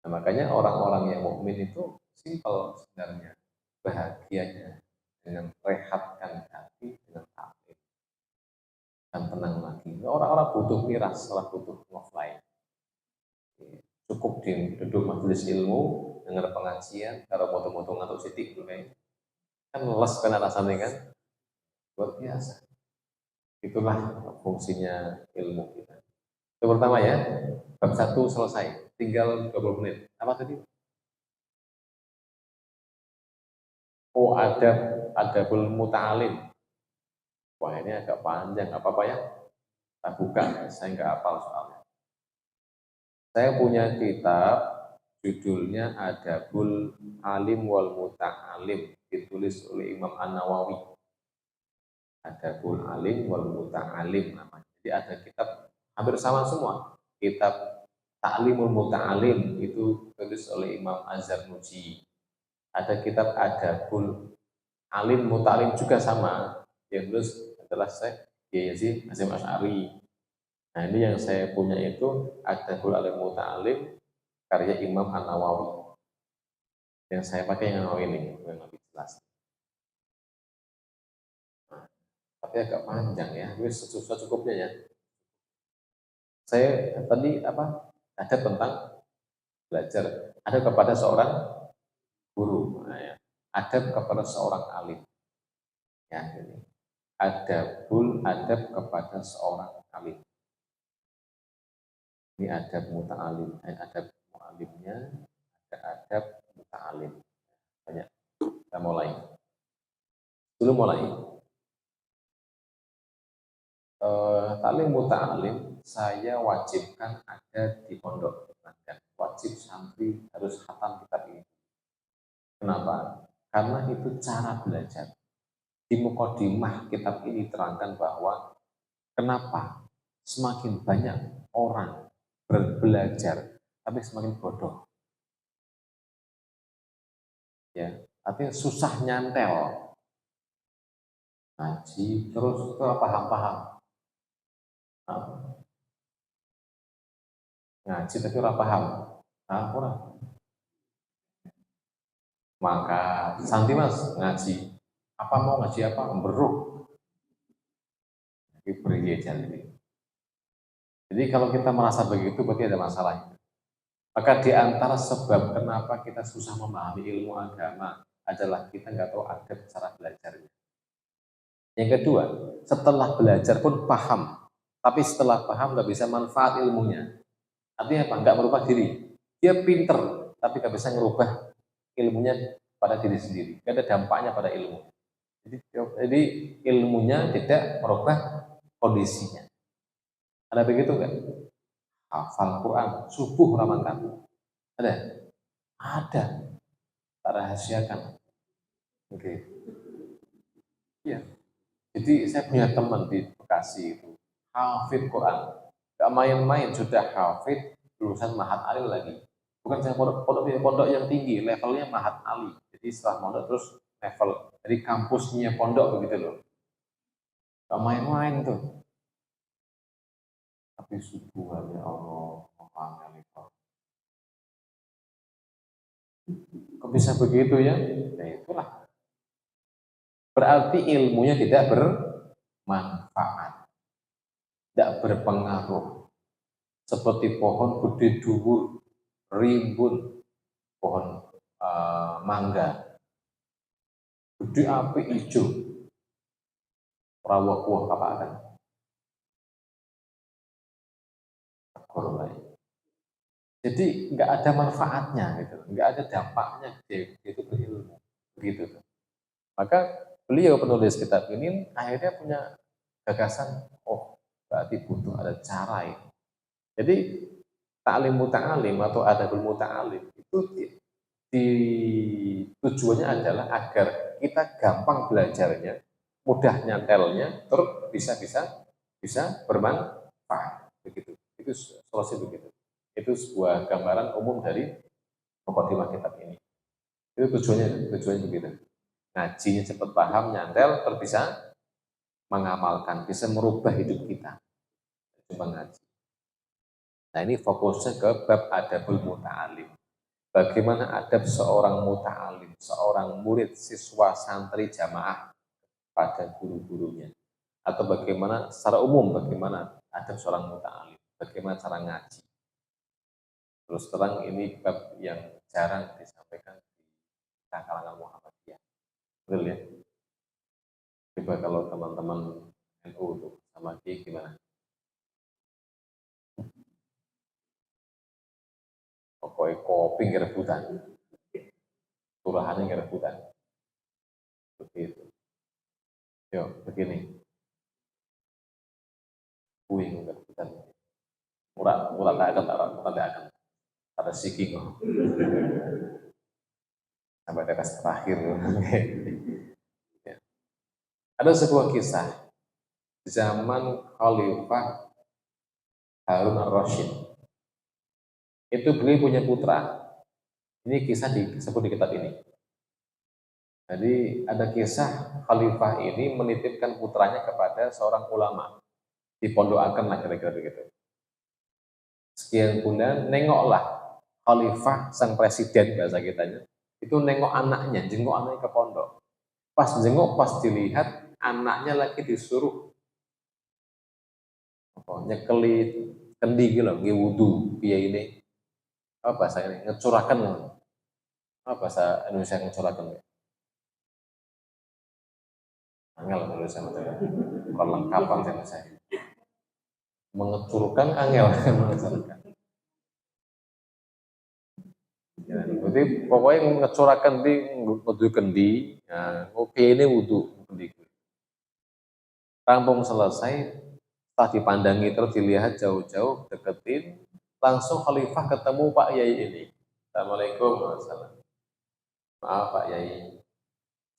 A: Nah, makanya orang-orang yang mukmin itu simpel sebenarnya, bahagianya dengan rehatkan hati dengan hati dan tenang lagi. Orang-orang butuh miras, orang butuh offline. Cukup di duduk majelis ilmu, dengar pengajian, kalau moto-moto ngantuk sidik kan les kan rasanya kan, luar biasa. Itulah fungsinya ilmu kita. Itu pertama ya, bab 1 selesai, tinggal 20 menit. Apa tadi? Oh, adabul muta'alim. Wah, ini agak panjang, apa-apa ya? Kita buka, saya nggak hafal soalnya. Saya punya kitab, judulnya Adabul Alim wal Muta'alim, ditulis oleh Imam An-Nawawi. Adabul Alim wal Muta'alim namanya. Jadi ada kitab hampir sama semua. Kitab Ta'limul Muta'alim itu ditulis oleh Imam Az-Zarnuji. Ada kitab Adabul Alim Muta'alim juga sama. Yang terus adalah saya Yazid Hasyim Asy'ari. Nah, ini yang saya punya itu Adabul Alim Muta'alim karya Imam An-Nawawi. Yang saya pakai yang Nawawi ini, yang lebih jelas. Nah, tapi agak panjang ya, ini susah cukupnya ya. Saya tadi ada tentang belajar, ada kepada seorang guru, nah, ya. Adab kepada seorang alim. Ya, ini. Adab kepada seorang alim. Ini adab muta'alim, adab mu'alimnya, ada adab muta'alim. Banyak. Kita mulai. Dulu mulai. Taklim muta'alim saya wajibkan ada di pondok. Wajib santri harus khatam kitab ini. Kenapa? Karena itu cara belajar. Di mukadimah kitab ini terangkan bahwa kenapa semakin banyak orang berbelajar tapi semakin bodoh. Ya, artinya susah nyantel. Ngaji terus ke paham-paham. Ngaji tapi ora paham. Ora. Maka santi Mas ngaji. Apa mau ngaji apa? Beruk. Jadi kalau kita merasa begitu berarti ada masalah. Maka di antara sebab kenapa kita susah memahami ilmu agama adalah kita nggak tahu adab cara belajarnya. Yang kedua, setelah belajar pun paham, tapi setelah paham nggak bisa manfaat ilmunya. Artinya apa? Nggak merubah diri. Dia pinter, tapi nggak bisa merubah ilmunya pada diri sendiri. Nggak ada dampaknya pada ilmu. Jadi ilmunya tidak merubah kondisinya. Ada begitu nggak? Hafal Quran, subuh ramadhan. Ada? Ada. Tak rahasiakan. Oke. Iya. Jadi saya punya teman di Bekasi itu, hafid Quran. Gak main-main, sudah hafid, lulusan Mahat Ali lagi. Bukan saya pondok yang tinggi, levelnya Mahat Ali. Jadi setelah pondok terus level, dari kampusnya pondok begitu loh. Gak main-main tuh. Tapi subuh ya Allah, kok bisa begitu ya? Nah itulah. Berarti ilmunya tidak bermanfaat, tidak berpengaruh. Seperti pohon gede dhuwur, rimbun, pohon mangga, gede api hijau, rawak kuah apa akan? Jadi nggak ada manfaatnya gitu, nggak ada dampaknya itu berilmu, begitu. Maka beliau penulis kitab ini akhirnya punya gagasan, oh berarti butuh ada cara ini. Jadi ta'lim muta'alim atau adabul muta'alim itu di tujuannya adalah agar kita gampang belajarnya, mudah nyantelnya, terus bisa bermanfaat. Begitu. Itu solusi begitu. Itu sebuah gambaran umum dari mukadimah kitab ini. Itu tujuannya begitu. Ngajinya cepat paham, nyantel, terus bisa mengamalkan, bisa merubah hidup kita. Cuma ngaji. Nah ini fokusnya ke bab adabul muta'alim. Bagaimana adab seorang muta'alim, seorang murid, siswa, santri, jamaah pada guru-gurunya. Atau bagaimana secara umum, bagaimana adab seorang muta'alim, bagaimana cara ngaji. Terus terang ini bab yang jarang disampaikan di kalangan Muhammadiyah. Betul ya? Coba kalau teman-teman NU untuk sama Ki gimana? Pokoknya kopi ngerebutan, turahannya ngerebutan. Begitu. Yuk, begini. Kuing ngerebutan. Murah tak akan. Ada seeking sampai tetes terakhir. Ya. Ada sebuah kisah zaman Khalifah Harun al-Rashid. Itu beliau punya putra. Ini kisah disebut di kitab ini. Jadi ada kisah Khalifah ini menitipkan putranya kepada seorang ulama. Dipondokakan lah kira-kira begitu. Sekian bulan, nengoklah khalifah, sang presiden bahasa kitanya, itu nengok anaknya, jenguk anaknya ke pondok. Pas jenguk, pas dilihat anaknya lagi disuruh nyekeli kendi gitu loh, wudu, piye ini, apa bahasa ini, ngecurahkan, apa bahasa Indonesia ngecurahkan ya? Angel Indonesia macam perlengkapan saya. Mengecurkan angel mengecurkan. Ya, jadi pokoknya ngecurahkan di wudu kendi, nah, piye ini wudu kendi. Rampung selesai, setelah dipandangi terus dilihat jauh-jauh, deketin, langsung khalifah ketemu Pak Yai ini. Assalamualaikum warahmatullahi. Maaf Pak Yai,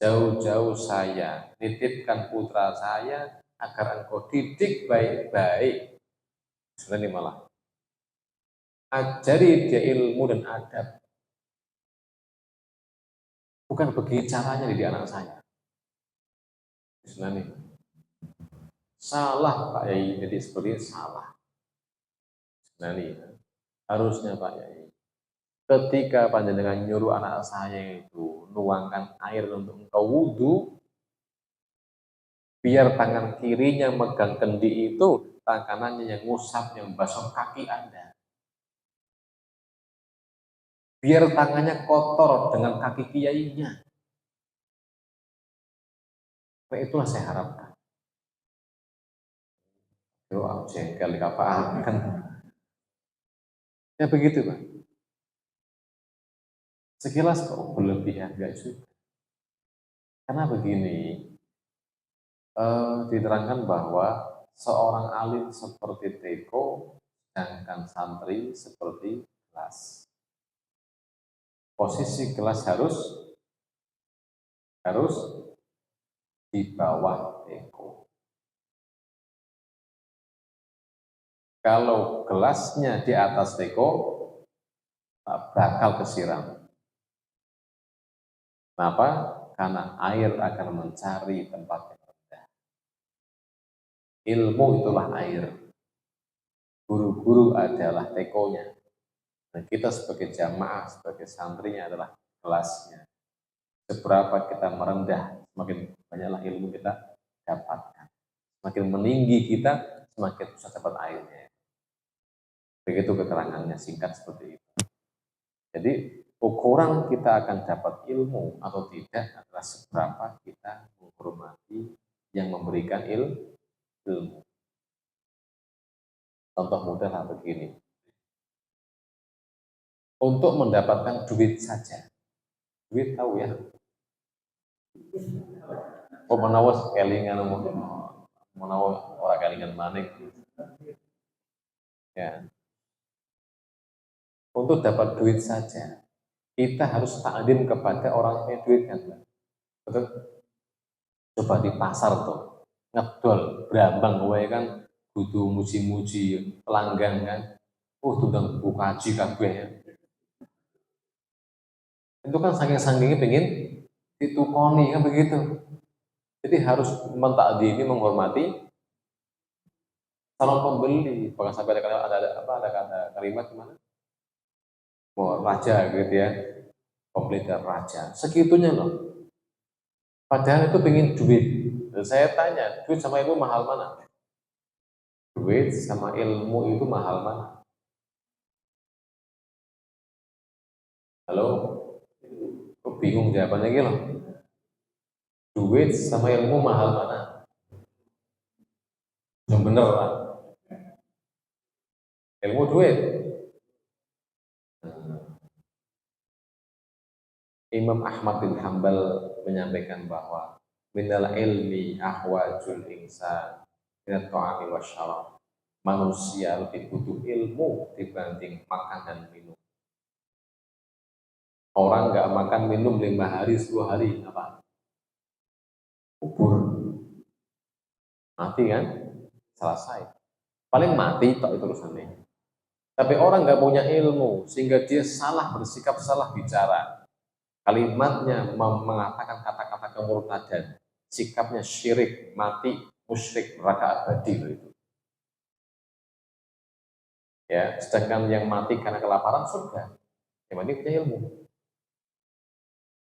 A: jauh-jauh saya nitipkan putra saya agar engkau didik baik-baik. Sebenarnya malah ajari dia ilmu dan adab. Bukan begini caranya didik anak saya. Sebenarnya salah Pak Yai, jadi seperti ini salah. Sebenarnya harusnya Pak Yai, ketika panjenengan nyuruh anak saya itu nuangkan air untuk engkau wudhu, biar tangan kirinya megang kendi itu, tangan kanannya yang ngusap, yang basuh kaki Anda. Biar tangannya kotor dengan kaki kiainya. Nah, itulah saya harapkan. Yo, jengkel kapaan kan. Ya begitu Pak. Sekilas kok berlebihan, enggak juga. Karena begini, diterangkan bahwa seorang alim seperti Teko, sedangkan santri seperti gelas. Posisi gelas harus di bawah Teko. Kalau gelasnya di atas Teko, bakal kesiram. Kenapa? Karena air akan mencari tempat yang rendah. Ilmu itulah air. Guru-guru adalah tekonya. Dan kita sebagai jamaah, sebagai santrinya adalah kelasnya. Seberapa kita merendah, semakin banyaklah ilmu kita dapatkan. Semakin meninggi kita, semakin susah dapat airnya. Begitu keterangannya, singkat seperti itu. Jadi ukuran kita akan dapat ilmu atau tidak adalah seberapa kita menghormati yang memberikan ilmu. Contoh mudah lah begini. Untuk mendapatkan duit saja. Duit tahu ya. Oh menawa kelingan menawa orang kelingan manik. Ya. Untuk dapat duit saja, kita harus takdim kepada orang yang punya duit kan. Betul? Coba di pasar tuh, ngedol, berambang gue kan, butuh muji-muji pelanggan kan. Tundang buka haji kabeh ya. Itu kan saking-sakingnya pengen ditukoni kan begitu. Jadi harus mentakdimi, menghormati calon pembeli. Bahkan sampai ada kalimat gimana? Oh, raja gitu ya, pembeli dan raja. Segitunya loh. Padahal itu pengen duit. Dan saya tanya, duit sama ilmu mahal mana? Duit sama ilmu itu mahal mana? Halo? Kok bingung jawabannya gitu loh. Duit sama ilmu mahal mana? Yang bener lah. Ilmu duit. Imam Ahmad bin Hambal menyampaikan bahwa minal ilmi ahwajul insan minat ta'ami wa syarab. Manusia lebih butuh ilmu dibanding makan dan minum. Orang nggak makan minum 5 hari, 10 hari, apa? Kubur. Mati kan? Selesai. Paling mati tok itu urusannya. Tapi orang nggak punya ilmu, sehingga dia salah bersikap, salah bicara. Kalimatnya mengatakan kata-kata kemurtadan, sikapnya syirik, mati, musyrik, neraka abadi itu. Ya, sedangkan yang mati karena kelaparan surga. Yang penting punya ilmu.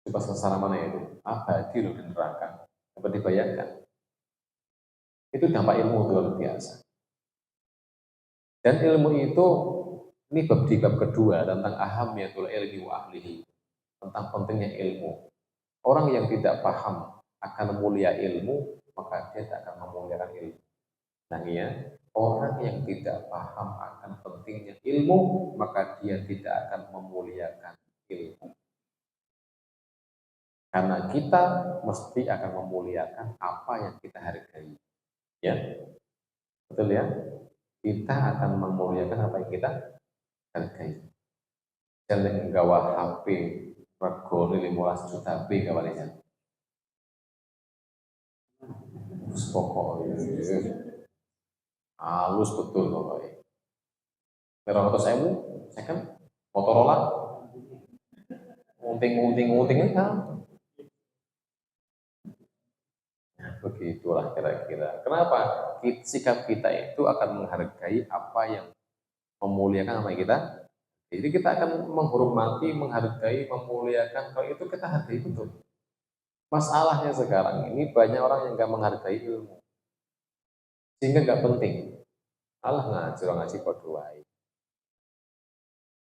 A: Coba sengsara mana itu? Abadi loh di neraka. Dapat dibayangkan. Itu dampak ilmu luar biasa. Dan ilmu itu, ini di bab kedua tentang ahamiyatul ilmi wa ahlihi. Tentang pentingnya ilmu. Orang yang tidak paham akan mulia ilmu, maka dia tidak akan memuliakan ilmu. Nah ya, orang yang tidak paham akan pentingnya ilmu, maka dia tidak akan memuliakan ilmu. Karena kita mesti akan memuliakan apa yang kita hargai. Ya, betul ya? Kita akan memuliakan apa yang kita hargai. Jangan gawa HP regone 15 juta B kawannya. Terus pokoknya halus betul pokoknya. Merah atau saya kan Motorola, ngunting kan. Begitulah kira-kira. Kenapa? Sikap kita itu akan menghargai apa yang memuliakan apa yang kita. Jadi kita akan menghormati, menghargai, memuliakan. Kalau itu kita hargai betul. Masalahnya sekarang ini banyak orang yang nggak menghargai ilmu, sehingga nggak penting. Allah ngaji orang ngaji berdoa.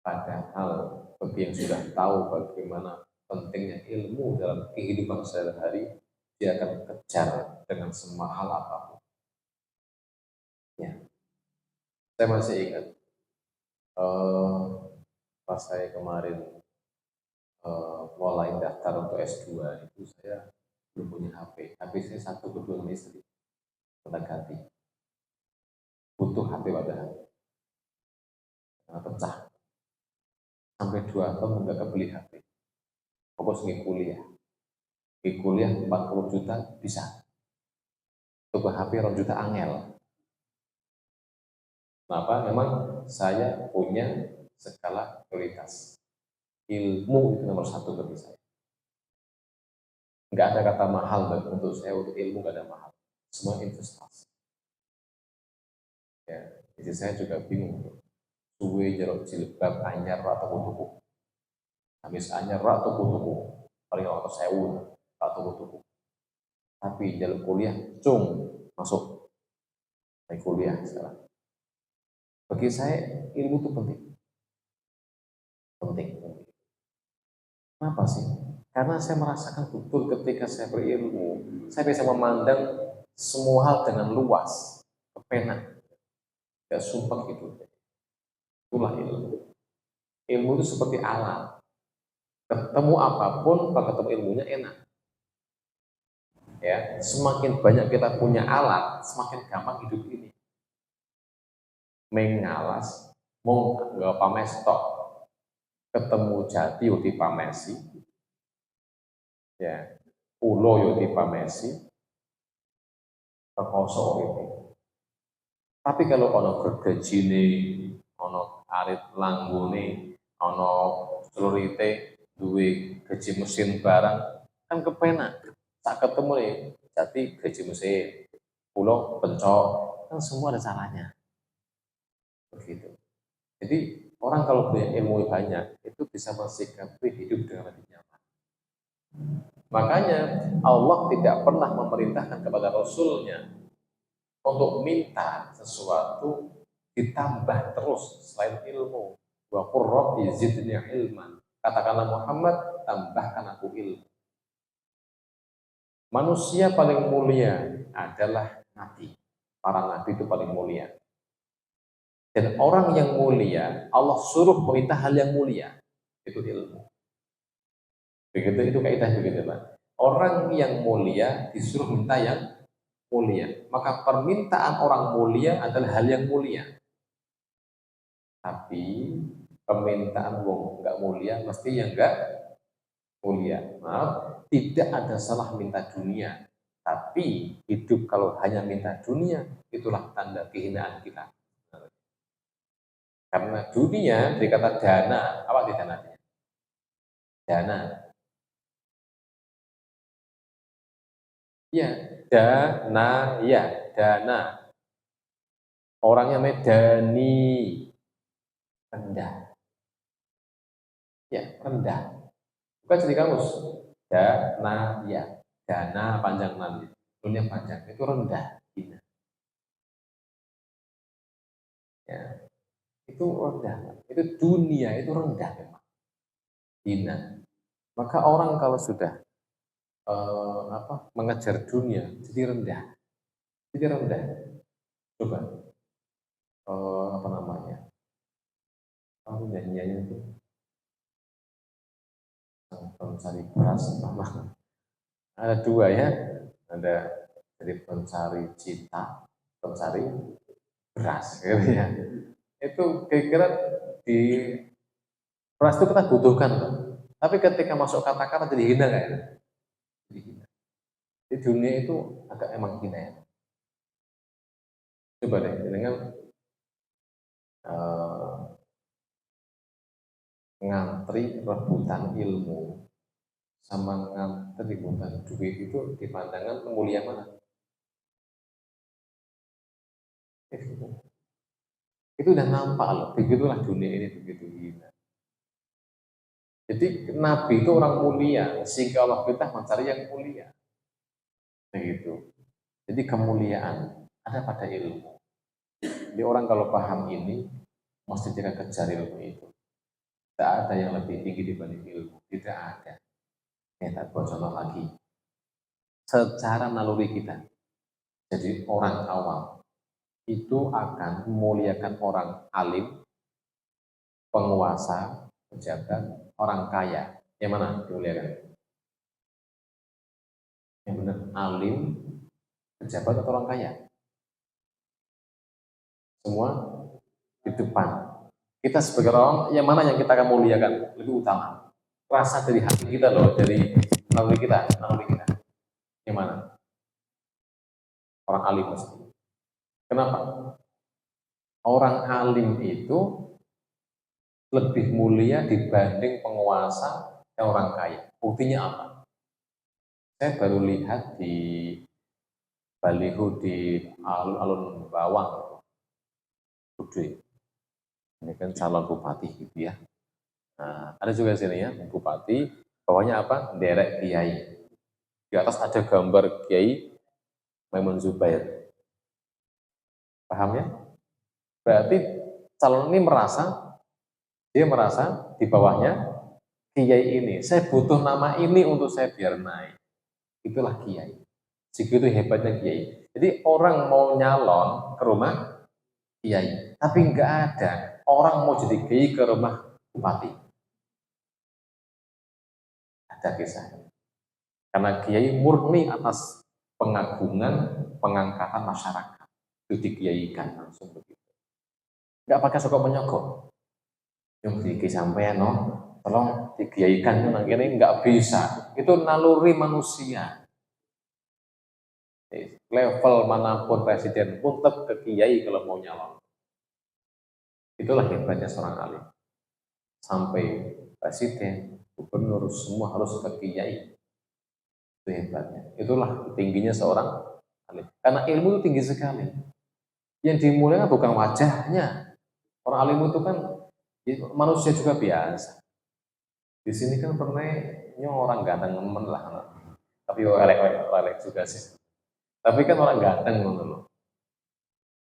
A: Padahal bagi yang sudah tahu bagaimana pentingnya ilmu dalam kehidupan sehari-hari, dia akan kejar dengan semua hal apapun. Ya, saya masih ingat pas saya kemarin mulai daftar untuk S2 itu saya belum punya HP. HP saya satu berdua sama istri, kita ganti. Butuh HP padahal, karena pecah. Sampai 2 tahun nggak kebeli HP. Fokus ngi kuliah. Ngi kuliah 40 juta bisa. Coba HP 2 juta angel. Kenapa? Memang saya punya skala prioritas. Ilmu itu nomor satu bagi saya. Nggak ada kata mahal untuk saya, untuk ilmu nggak ada mahal. Semua investasi. Ya, jadi saya juga bingung. Suwe jeruk jilbab anyar atau tuku. Habis anyar atau tuku. Paling waktu sewu atau tuku. Tapi jalur kuliah, cung masuk. Saya kuliah sekarang. Bagi saya ilmu itu penting. Penting. Kenapa sih? Karena saya merasakan betul ketika saya berilmu, saya bisa memandang semua hal dengan luas, kepenak, gak sumpah gitu. Itulah ilmu. Ilmu itu seperti alat. Ketemu apapun, kalau ketemu ilmunya enak. Ya, semakin banyak kita punya alat, semakin gampang hidup ini. Mengalas, mau nggak pamestok, ketemu jati uti pamesi, ya, ulo yo dipamesi, rekoso itu. Tapi kalau ono gergejine, ono arit langgone, ono celurite, duwe gaji mesin barang, kan kepenak. Tak ketemu nih, jadi gaji mesin, pulau pencok, kan semua ada caranya. Begitu. Jadi orang kalau punya ilmu banyak, itu bisa mensikapi hidup dengan lebih nyaman. Makanya Allah tidak pernah memerintahkan kepada Rasulnya untuk minta sesuatu ditambah terus selain ilmu. Wa qur rabbi zidni ilman. Katakanlah Muhammad, tambahkan aku ilmu. Manusia paling mulia adalah nabi. Para nabi itu paling mulia. Dan orang yang mulia, Allah suruh meminta hal yang mulia. Itu ilmu. Begitu itu kaidah begitu, Pak. Orang yang mulia disuruh minta yang mulia. Maka permintaan orang mulia adalah hal yang mulia. Tapi permintaan wong nggak mulia mesti yang nggak mulia. Maaf, tidak ada salah minta dunia. Tapi hidup kalau hanya minta dunia, itulah tanda kehinaan kita. Karena dunia dari kata dana, apa di dana? Dana. Ya, dana, ya, dana. Orangnya medani, rendah. Ya, rendah. Bukan jadi kamus. Dana, ya. Dana panjang nanti. Dunia panjang itu rendah. Hina. Ya, itu rendah. Itu dunia itu rendah memang. Hina. Maka orang kalau sudah mengejar dunia jadi rendah. Jadi rendah. Coba apa namanya? Aku nyanyiannya itu pencari beras sama ada dua ya. Ada jadi pencari cinta, pencari beras gitu ya. Itu kira-kira di beras itu kita butuhkan loh. Tapi ketika masuk kata-kata jadi hina kayak jadi hina. Di dunia itu agak emang hina ya. Coba deh dengan uh, ngantri rebutan ilmu sama ngantri rebutan duit itu di pandangan mulia mana? Itu udah nampak loh, begitulah dunia ini begitu hina. Jadi Nabi itu orang mulia, sehingga Allah kita mencari yang mulia. Begitu. Jadi kemuliaan ada pada ilmu. Jadi orang kalau paham ini, mesti dia kejar ilmu itu. Tidak ada yang lebih tinggi dibanding ilmu. Tidak ada. Ya, tak buat contoh lagi. Secara naluri kita, jadi orang awam, itu akan memuliakan orang alim, penguasa, pejabat, orang kaya. Yang mana dimuliakan? Yang benar, alim, pejabat atau orang kaya? Semua di depan. Kita sebagai orang, yang mana yang kita akan muliakan? Lebih utama. Rasa dari hati kita loh, dari naluri kita, naluri kita. Yang mana? Orang alim pasti. Kenapa? Orang alim itu lebih mulia dibanding penguasa yang orang kaya. Buktinya apa? Saya baru lihat di baliho di alun-alun Bawang, Gede. Ini kan calon bupati gitu ya. Nah, ada juga sini ya, bupati, bawahnya apa? Derek Kiai. Di atas ada gambar Kiai Maimun Zubair. Paham ya? Berarti calon ini dia merasa di bawahnya Kiai ini, saya butuh nama ini untuk saya biar naik. Itulah Kiai. Segitu hebatnya Kiai. Jadi orang mau nyalon ke rumah Kiai, tapi nggak ada orang mau jadi Kiai ke rumah bupati. Ada kisah. Karena Kiai murni atas pengagungan, pengangkatan masyarakat. Itu dikiaikan langsung begitu. Nggak pakai sokok menyokok. Yang diki sampean no, tolong dikiaikan itu nanti nggak bisa. Itu naluri manusia. Level manapun presiden pun tetap ke kiai kalau mau nyalon. Itulah hebatnya seorang alim. Sampai presiden, gubernur, semua harus ke kiai. Itu hebatnya. Itulah tingginya seorang alim. Karena ilmu itu tinggi sekali. Yang dimuliakan bukan wajahnya. Orang alim itu kan manusia juga biasa. Di sini kan pernah orang ganteng temen lah. Tapi elek juga sih. Tapi kan orang ganteng loh.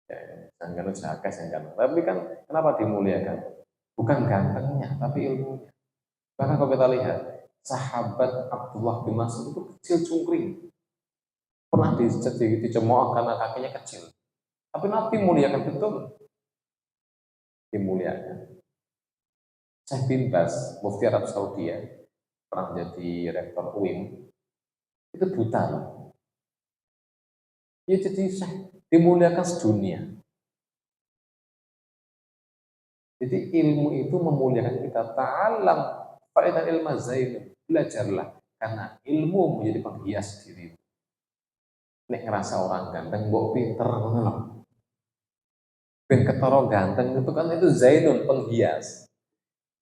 A: Ya, jangan jaga, jangan. Tapi kan kenapa dimuliakan? Bukan gantengnya, tapi ilmunya. Bahkan kalau kita lihat, sahabat Abdullah bin Mas'ud itu kecil cungkring. Pernah dicemooh karena kakinya kecil. Tapi Nabi muliakan betul. Dimuliakan. Syekh bin Baz, Mufti Arab Saudi ya, pernah jadi rektor UIN, itu buta. Ya jadi Syekh dimuliakan sedunia. Jadi ilmu itu memuliakan kita. Ta'alam fa'idan ilma zainu. Belajarlah. Karena ilmu menjadi penghias diri. Nek ngerasa orang ganteng, mbok pinter. Ben ketoro ganteng itu kan itu zainun, penghias.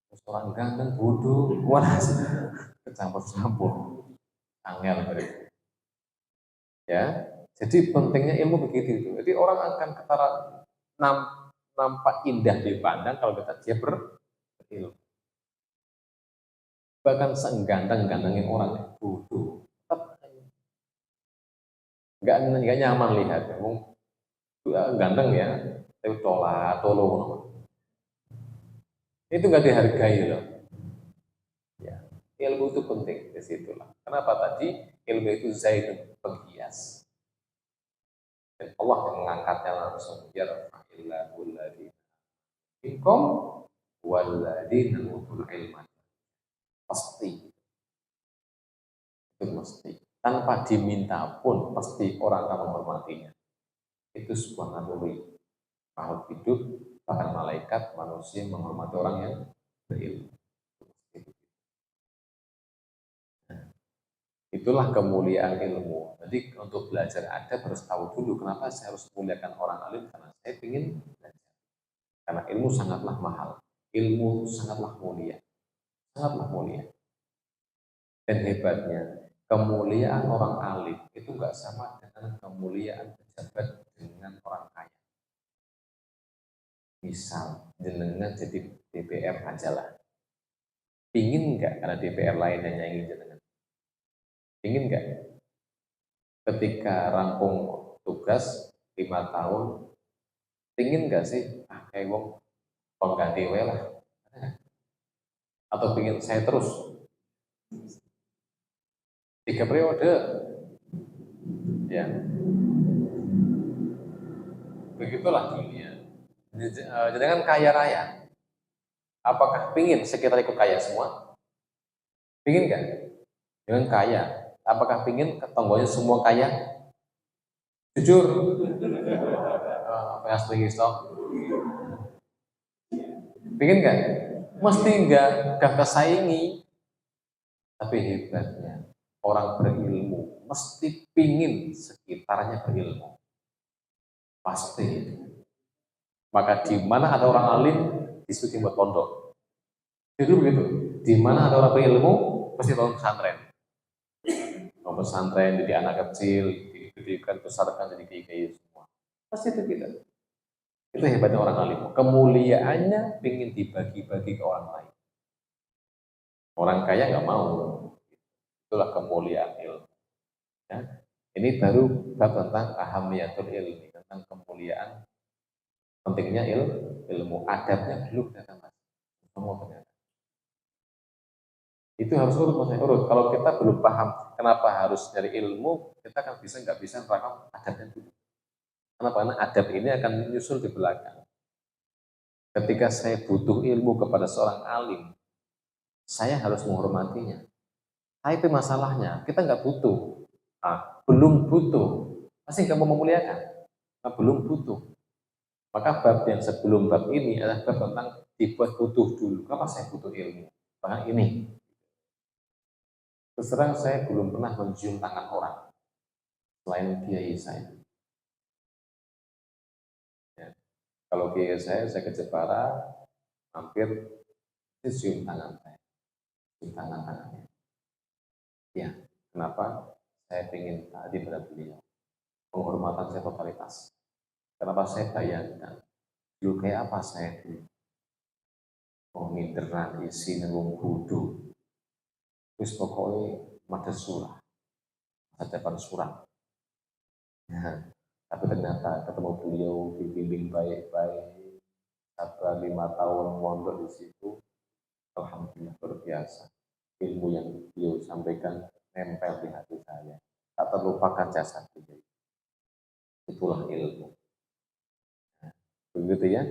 A: Terus orang ganteng, bodoh, waras. Kecampur-campur. Angel. Ya. Jadi pentingnya ilmu begitu. Jadi orang akan ketara nampak indah dipandang kalau kita dia berilmu. bahkan seganteng-gantengnya orang bodoh, tetap nggak nyaman lihat. Ganteng ya, tapi tolong, itu nggak dihargai loh. Ya, ilmu itu penting di situlah. Kenapa tadi ilmu itu zaitun penghias. Dan Allah yang mengangkatnya langsung yarfa'illahul ladzina minkum walladzina utul ilma. Pasti, itu mesti. Tanpa diminta pun pasti orang akan menghormatinya. Itu sebuah naluri makhluk hidup, bahkan malaikat, manusia menghormati orang yang berilmu. Itulah kemuliaan ilmu. Jadi untuk belajar adab harus tahu dulu kenapa saya harus memuliakan orang alim, karena saya ingin belajar. Karena ilmu sangatlah mahal, ilmu sangatlah mulia, sangatlah mulia. Dan hebatnya, kemuliaan orang alim itu nggak sama dengan kemuliaan pejabat dengan orang kaya. Misal, jenengan jadi DPR aja lah. Ingin nggak karena DPR lain yang nyanyi jenengan? Ingin nggak? Ketika rampung tugas 5 tahun, ingin nggak sih? Kayak wong pengganti lah. Atau ingin saya terus 3 periode, ya begitulah dunia. Jangan kaya raya. Apakah pingin sekitar ikut kaya semua? Pingin nggak? Jangan kaya. Apakah pingin ketonggolnya semua kaya? Jujur, apa yang setinggi stop? Pingin nggak? Mesti nggak kesaingi. Tapi hebatnya orang berilmu mesti pingin sekitarnya berilmu. Pasti. Maka di mana ada orang alim, disuruh buat pondok. Itu begitu. Di mana ada orang berilmu, pasti bangun pesantren. Bangun pesantren, jadi anak kecil, dididikan, besarkan jadi kiai semua. Pasti itu kita. Itu hebatnya orang alim. Kemuliaannya ingin dibagi-bagi ke orang lain. Orang kaya nggak mau. Itulah kemuliaan ilmu. Ya. Ini baru bab tentang ahamiyatul ilmi, tentang kemuliaan pentingnya ilmu. Adabnya belum datang mas. Semua ternyata. Itu harus urut, maksudnya urut. Kalau kita belum paham kenapa harus dari ilmu, kita kan nggak bisa menerapkan adabnya dulu. Kenapa? Karena adab ini akan menyusul di belakang. Ketika saya butuh ilmu kepada seorang alim, saya harus menghormatinya. Nah, itu masalahnya. Kita nggak butuh, belum butuh, pasti nggak mau memuliakan. Belum butuh. Maka bab yang sebelum bab ini adalah bab tentang dibuat butuh dulu. Kenapa saya butuh ilmu? Karena ini. Terus terang saya belum pernah mencium tangan orang selain kiai saya. Ya. Kalau kiai saya ke Jepara, hampir cium tangan saya, cium tangannya. Ya, kenapa? Saya ingin tadi pada beliau. Penghormatan saya totalitas. Kenapa saya bayangkan dulu kayak apa saya dulu? Oh, minderan isi nanggung kudu. Terus pokoknya mata surah, hadapan surah. Nah, tapi ternyata ketemu beliau dibimbing baik-baik, sabar 5 tahun mondok di situ, alhamdulillah luar biasa. Ilmu yang beliau sampaikan nempel di hati saya. Tak terlupakan jasa beliau. Itulah ilmu. Nah, begitu ya.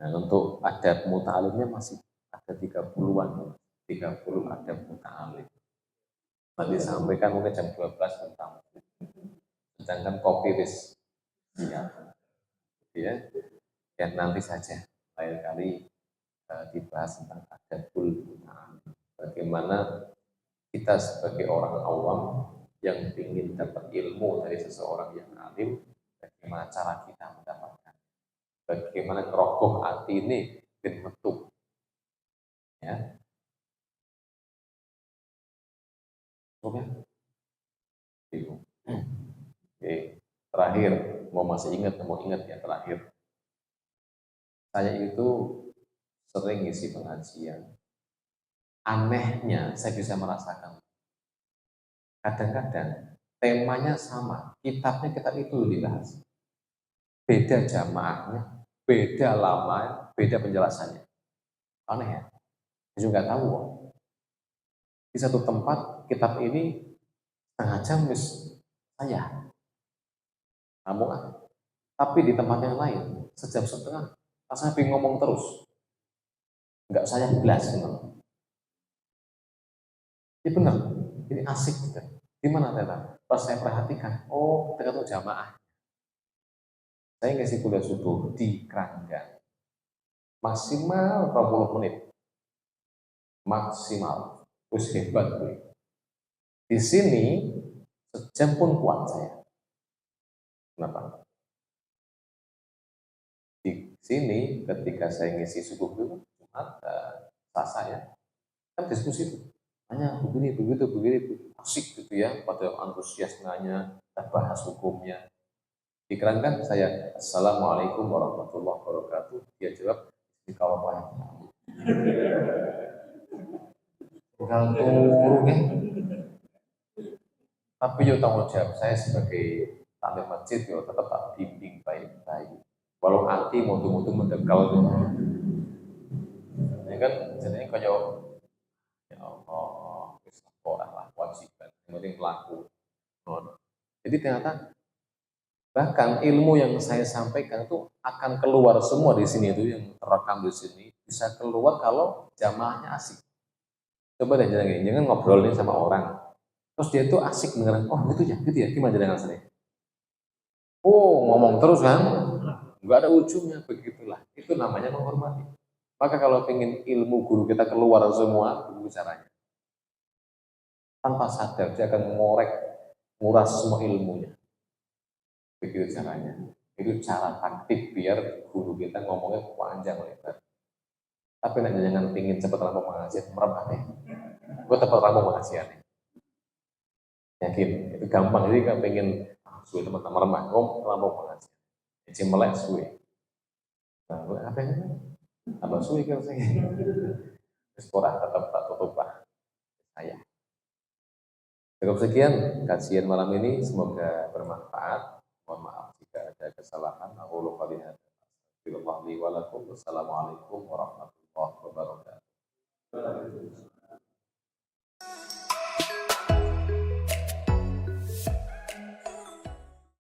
A: Nah, untuk adab muta'alimnya masih ada 30-an. 30 adab muta'alim. Nanti sampaikan mungkin jam 12 tentang. Sedangkan kopi wis siap. Ya, ya nanti saja. Lain kali dibahas tentang adabul muta'alim. Bagaimana kita sebagai orang awam yang ingin dapat ilmu dari seseorang yang alim, bagaimana cara kita mendapatkan, bagaimana kerokoh hati ini bin metu, ya. Oke, oke. Terakhir, masih ingat ya terakhir, saya itu sering ngisi pengajian, Anehnya saya bisa merasakan kadang-kadang temanya sama, kitabnya kitab itu dibahas. Beda jamaahnya, beda lama, beda penjelasannya. Aneh ya? Saya juga tahu kok. Di satu tempat kitab ini setengah jam saya ngomong, tapi di tempat yang lain sejam setengah Mas Nabi ngomong terus, nggak saya belas gitu. Ini benar, ini asik gitu. Gimana ternyata? Pas saya perhatikan, oh ternyata jamaah. Saya ngisi kuliah subuh di Keranggan, maksimal 20 menit, maksimal. Terus hebat gue. Di sini sejam pun kuat saya. Kenapa? Di sini ketika saya ngisi subuh dulu, Jumat, Selasa ya, kan diskusi itu. Hanya begini, begitu, begini, asik gitu ya, pada antusias nanya, kita bahas hukumnya. Dikerankan saya, Assalamualaikum warahmatullahi wabarakatuh. Dia jawab, di kawan tinggal turun ya. Tapi yo tanggung jawab saya sebagai takmir masjid yo tetap tak bimbing baik-baik. Walau anti mutu-mutu mendegal tuh. Ini kan jadinya kayak ya Allah, wis orang lah kewajiban. Yang penting pelaku. Jadi ternyata bahkan ilmu yang saya sampaikan itu akan keluar semua di sini itu yang terekam di sini bisa keluar kalau jamaahnya asik. Coba deh jangan ngobrol nih sama orang. Terus dia itu asik dengerin, oh gitu ya, gimana dengan saya? Oh ngomong terus kan, nggak ada ujungnya, begitulah. Itu namanya menghormati. Maka kalau ingin ilmu guru kita keluar semua, begitu caranya. Tanpa sadar dia akan mengorek, nguras semua ilmunya. Begitu caranya. Itu cara taktik biar guru kita ngomongnya panjang lebar. Tapi nak jangan pingin cepat rampung pengajian, meremah nih. Gue cepat rampung pengajian nih. Yakin, itu gampang. Jadi kan pengen, suwe teman-teman meremah, gue rampung pengajian. Jadi melek suwe. Nah, apa yang tambah suwe kan sih. Sekolah tetap tak tutup lah. Saya. Cukup sekian kajian malam ini, semoga bermanfaat. Mohon maaf jika ada kesalahan. Aku lupa lihat. Wassalamualaikum warahmatullahi wabarakatuh.